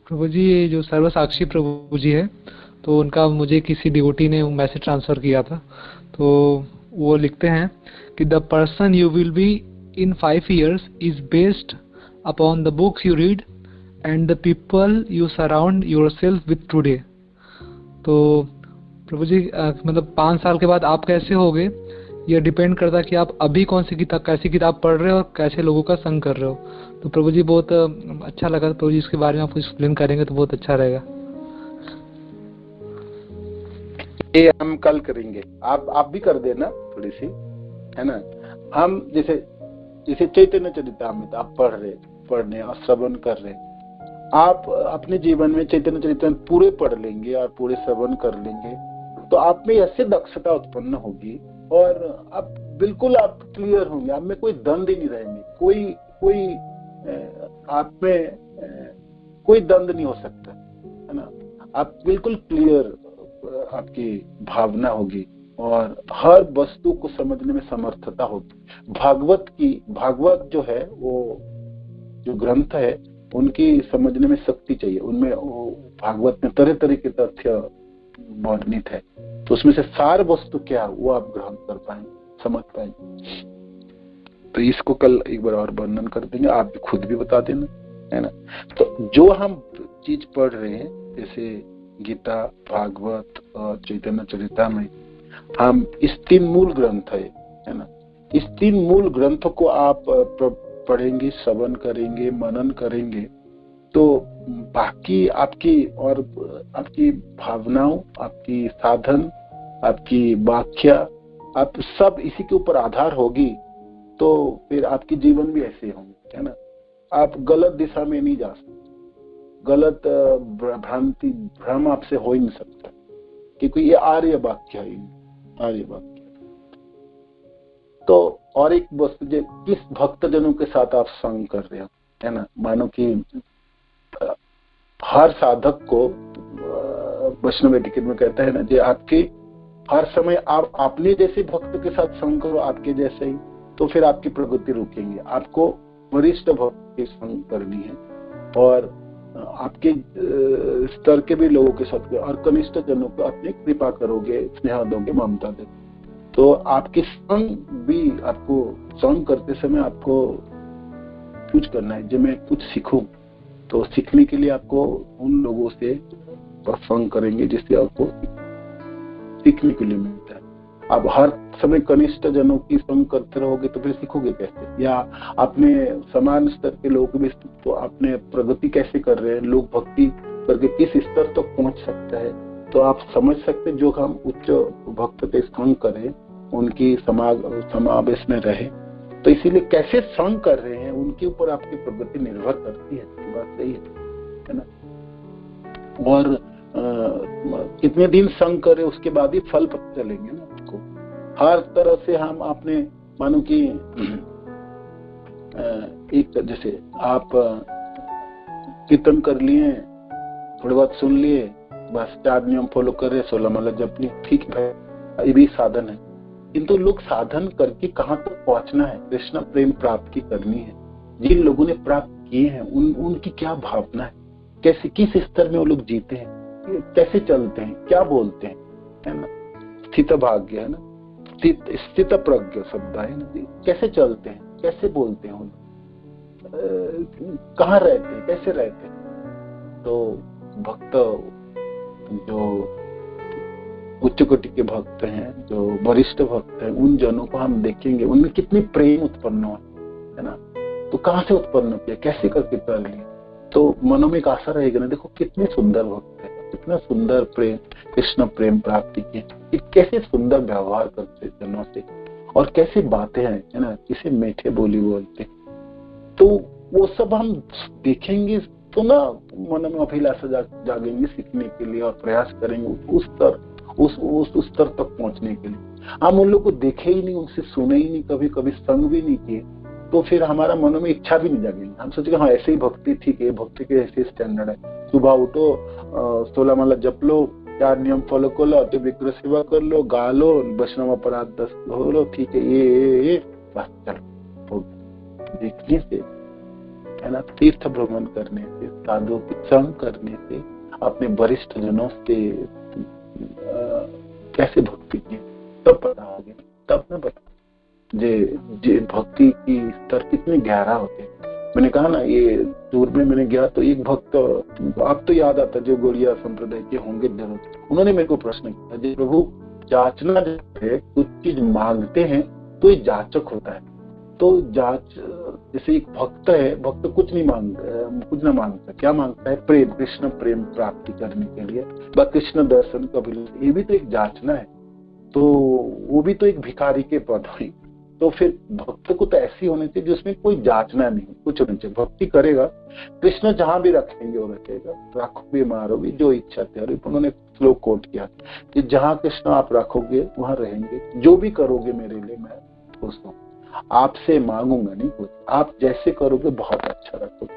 प्रभु जी ये जो सर्वसाक्षी प्रभु जी है, तो उनका मुझे किसी डिवोटी ने मैसेज ट्रांसफर किया था, तो वो लिखते हैं कि the person you will be in 5 years is based upon the books you read and the people you surround yourself with today। तो प्रभु जी मतलब 5 साल के बाद आप कैसे होगे, ये डिपेंड करता है कि आप अभी कौन सी किताब, कैसी किताब पढ़ रहे हो और कैसे लोगों का संग कर रहे हो। तो प्रभु जी बहुत अच्छा लगा, प्रभु जी इसके बारे में आप कुछ एक्सप्लेन करेंगे तो बहुत अच्छा रहेगा। ये हम कल करेंगे, आप भी कर देना थोड़ी सी, है ना। हम जैसे चैतन्य चरितामृत आप पढ़ने और श्रवण कर रहे, आप अपने जीवन में चैतन्य चरितामृत पूरे पढ़ लेंगे और पूरे श्रवण कर लेंगे, तो आप में ऐसे दक्षता उत्पन्न होगी और आप बिल्कुल आप क्लियर होंगे, आप में कोई द्वंद ही नहीं रहेंगे, कोई आप में कोई द्वंद नहीं हो सकता, है ना। आप बिल्कुल क्लियर, आपकी भावना होगी और हर वस्तु को समझने में समर्थता होती। भागवत जो है, वो जो ग्रंथ है, उनकी समझने में शक्ति चाहिए। उनमें भागवत में तरह तरह के तथ्य वर्णित है, तो उसमें से सार वस्तु क्या वो आप ग्रहण कर पाएंगे, समझ पाएंगे। तो इसको कल एक बार और वर्णन कर देंगे, आप भी खुद भी बता देना, है ना। तो जो हम चीज पढ़ रहे हैं, जैसे गीता, भागवत और चैतन्य चरितामृत, हम इस 3 मूल ग्रंथ है ना, इस 3 मूल ग्रंथों को आप पढ़ेंगे, श्रवण करेंगे, मनन करेंगे, तो बाकी आपकी भावनाओं, आपकी साधन, आपकी व्याख्या, आप सब इसी के ऊपर आधार होगी, तो फिर आपकी जीवन भी ऐसे होंगे, है ना। आप गलत दिशा में नहीं जा सकते, गलत भ्रम आपसे हो ही नहीं सकता, क्योंकि ये आर्य वाक्य है, आर्य वाक्य। तो और एक वस्तु, जो किस भक्तजनों के साथ आप संग कर रहे हो, है ना। मानो कि हर साधक को वैष्णव एटिकेट में कहता है ना, जो आपके हर समय आप अपने जैसे भक्त के साथ संग करो, आपके जैसे ही, तो फिर आपकी प्रगति रुकेंगे। आपको वरिष्ठ भक्त के संग करनी है, और आपके स्तर के भी लोगों के साथ, और कनिष्ठ जनों को अपनी कृपा करोगे, स्नेह दोगे, ममता दोगे। तो आपके संग भी, आपको संग करते समय आपको कुछ करना है, जब मैं कुछ सीखूं, तो सीखने के लिए आपको उन लोगों से संग करेंगे जिससे आपको सीखने के लिए मिलता है। आप हर समय कनिष्ठ जनों की संग करते रहोगे तो फिर सीखोगे कैसे, या अपने समान स्तर के लोग भी, तो आपने प्रगति कैसे कर रहे हैं, लोग भक्ति करके किस स्तर तक पहुंच सकता है, तो आप समझ सकते। जो हम उच्च भक्त के संग करें, उनकी समावेश में रहे, तो इसीलिए कैसे संग कर रहे हैं उनके ऊपर आपकी प्रगति निर्भर करती है। बात सही है ना। और कितने दिन संग करे उसके बाद ही फल पता चलेंगे ना आपको। हर तरह से हम आपने मानो कि एक जैसे आप कीर्तन कर लिए, थोड़ी बात सुन लिए, बस 4 नियम फॉलो कर रहे, 16 माला जप लिए, ठीक है, ये भी साधन है। किंतु लोग साधन करके कहाँ तक पहुंचना है, कृष्ण प्रेम प्राप्ति करनी है। जिन लोगों ने प्राप्त किए हैं उनकी क्या भावना है, कैसे किस स्तर में वो लोग जीते हैं, कैसे चलते हैं, क्या बोलते हैं, है ना। स्थित भाग्य है ना, स्थित प्रज्ञ शब्द है ना, कैसे चलते हैं, कैसे बोलते हैं, कहाँ रहते हैं, कैसे रहते हैं। तो भक्त जो उच्च कोटि के भक्त हैं, जो वरिष्ठ भक्त हैं, उन जनों को हम देखेंगे, उनमें कितनी प्रेम उत्पन्न हुआ, है ना। तो कहाँ से उत्पन्न किया, कैसे करके कर लिया, तो मनो में एक आशा रहेगा ना, देखो कितने सुंदर भक्त है, कितना सुंदर प्रेम, कृष्ण प्रेम प्राप्ति की, कैसे सुंदर व्यवहार करते जनों से, और कैसे बातें हैं, है ना, किसे मीठे बोली बोलते। तो वो सब हम देखेंगे तो ना मन में अभिलाषा जागेंगे सीखने के लिए, और प्रयास करेंगे उस स्तर तक पहुंचने के लिए। हम उन लोग को देखे ही नहीं, उनसे सुने ही नहीं, कभी कभी संग भी नहीं किए, तो फिर हमारा मन में इच्छा भी नहीं जागेगी। हम सोचेंगे हाँ ऐसे ही भक्ति ठीक है, भक्ति के ऐसे स्टैंडर्ड है, सुबह उठो, 16 माला जप लो, 4 नियम फॉलो कर लो, अति विग्रह सेवा कर लो, गा लो, वैष्णव अपराध 10 हो लो, ठीक है, ये बस चलो। देखने से, है ना, तीर्थ भ्रमण करने से, साधुओं के संग करने से, अपने वरिष्ठ जनों से कैसे भक्ति की तब पता होगी, तब न पता जे भक्ति की स्तर कितने गहरा होते। मैंने कहा ना, ये दूर में मैंने गया तो एक भक्त, आप तो याद आता, जो गौड़िया संप्रदाय के होंगे जरूर, उन्होंने मेरे को प्रश्न किया, जो प्रभु जांचना जब है, कुछ चीज मांगते हैं तो ये जांचक होता है। तो जांच, जैसे एक भक्त है, भक्त कुछ नहीं मांगता, कुछ ना मांगता, क्या मांगता है, प्रेम, कृष्ण प्रेम प्राप्ति करने के लिए, व कृष्ण दर्शन का भी, ये भी तो एक जांचना है। तो वो भी तो एक भिखारी के पद हुई। तो फिर भक्त को तो ऐसी होनी चाहिए जिसमें कोई जांचना नहीं, कुछ होना चाहिए। भक्ति करेगा, कृष्ण जहां भी रखेंगे वो रखेगा, रखो भी मारो भी, जो इच्छा तेरी। उन्होंने श्लोक कोट किया कि जहां कृष्ण आप रखोगे वहां रहेंगे, जो भी करोगे मेरे लिए मैं खुश हूँ, आपसे मांगूंगा नहीं कुछ, आप जैसे करोगे बहुत अच्छा रखोगे।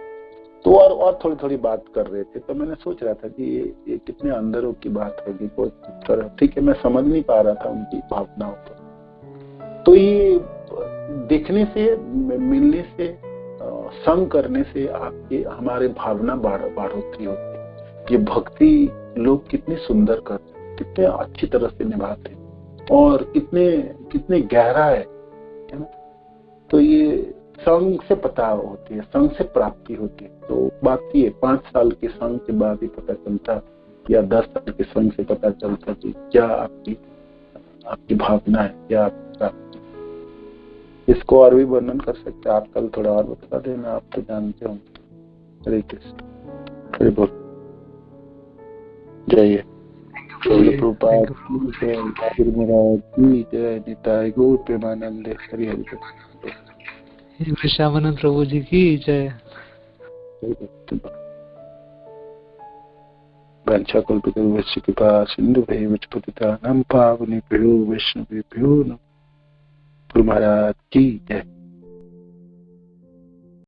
तो और थोड़ी थोड़ी बात कर रहे थे, तो मैंने सोच रहा था कि ये कितने अंदरों की बात होगी, कोई ठीक है मैं समझ नहीं पा रहा था उनकी भावनाओं को। तो ये देखने से, मिलने से, संग करने से आपके हमारे भावना बढ़ोतरी होती है। ये भक्ति लोग कितनी सुंदर करते हैं, कितने अच्छी तरह से निभाते हैं और कितने गहरा है ना। तो ये संग से पता होती है, संग से प्राप्ति होती है। तो बात ये 5 साल के संग के बाद ही पता चलता, या 10 साल के संग से पता चलता कि क्या आपकी भावना है, क्या आपकी प्राप्ति। इसको और भी वर्णन कर सकते हैं आप, कल थोड़ा और बता देना, आप तो जानते हो। हरे कृष्ण, हरे बोल, जय प्रभुपाद जय, जय निताय गौर प्रेमानंद, हरि हरि कृष्ण। श्यामानंद प्रभु जी की जय। वंशाकल्पतरुभ्यश्च कृपा सिन्धुभ्यैव च पतितानां पावनेभ्यो वैष्णवेभ्यो नमः। गुरु महाराज की जय।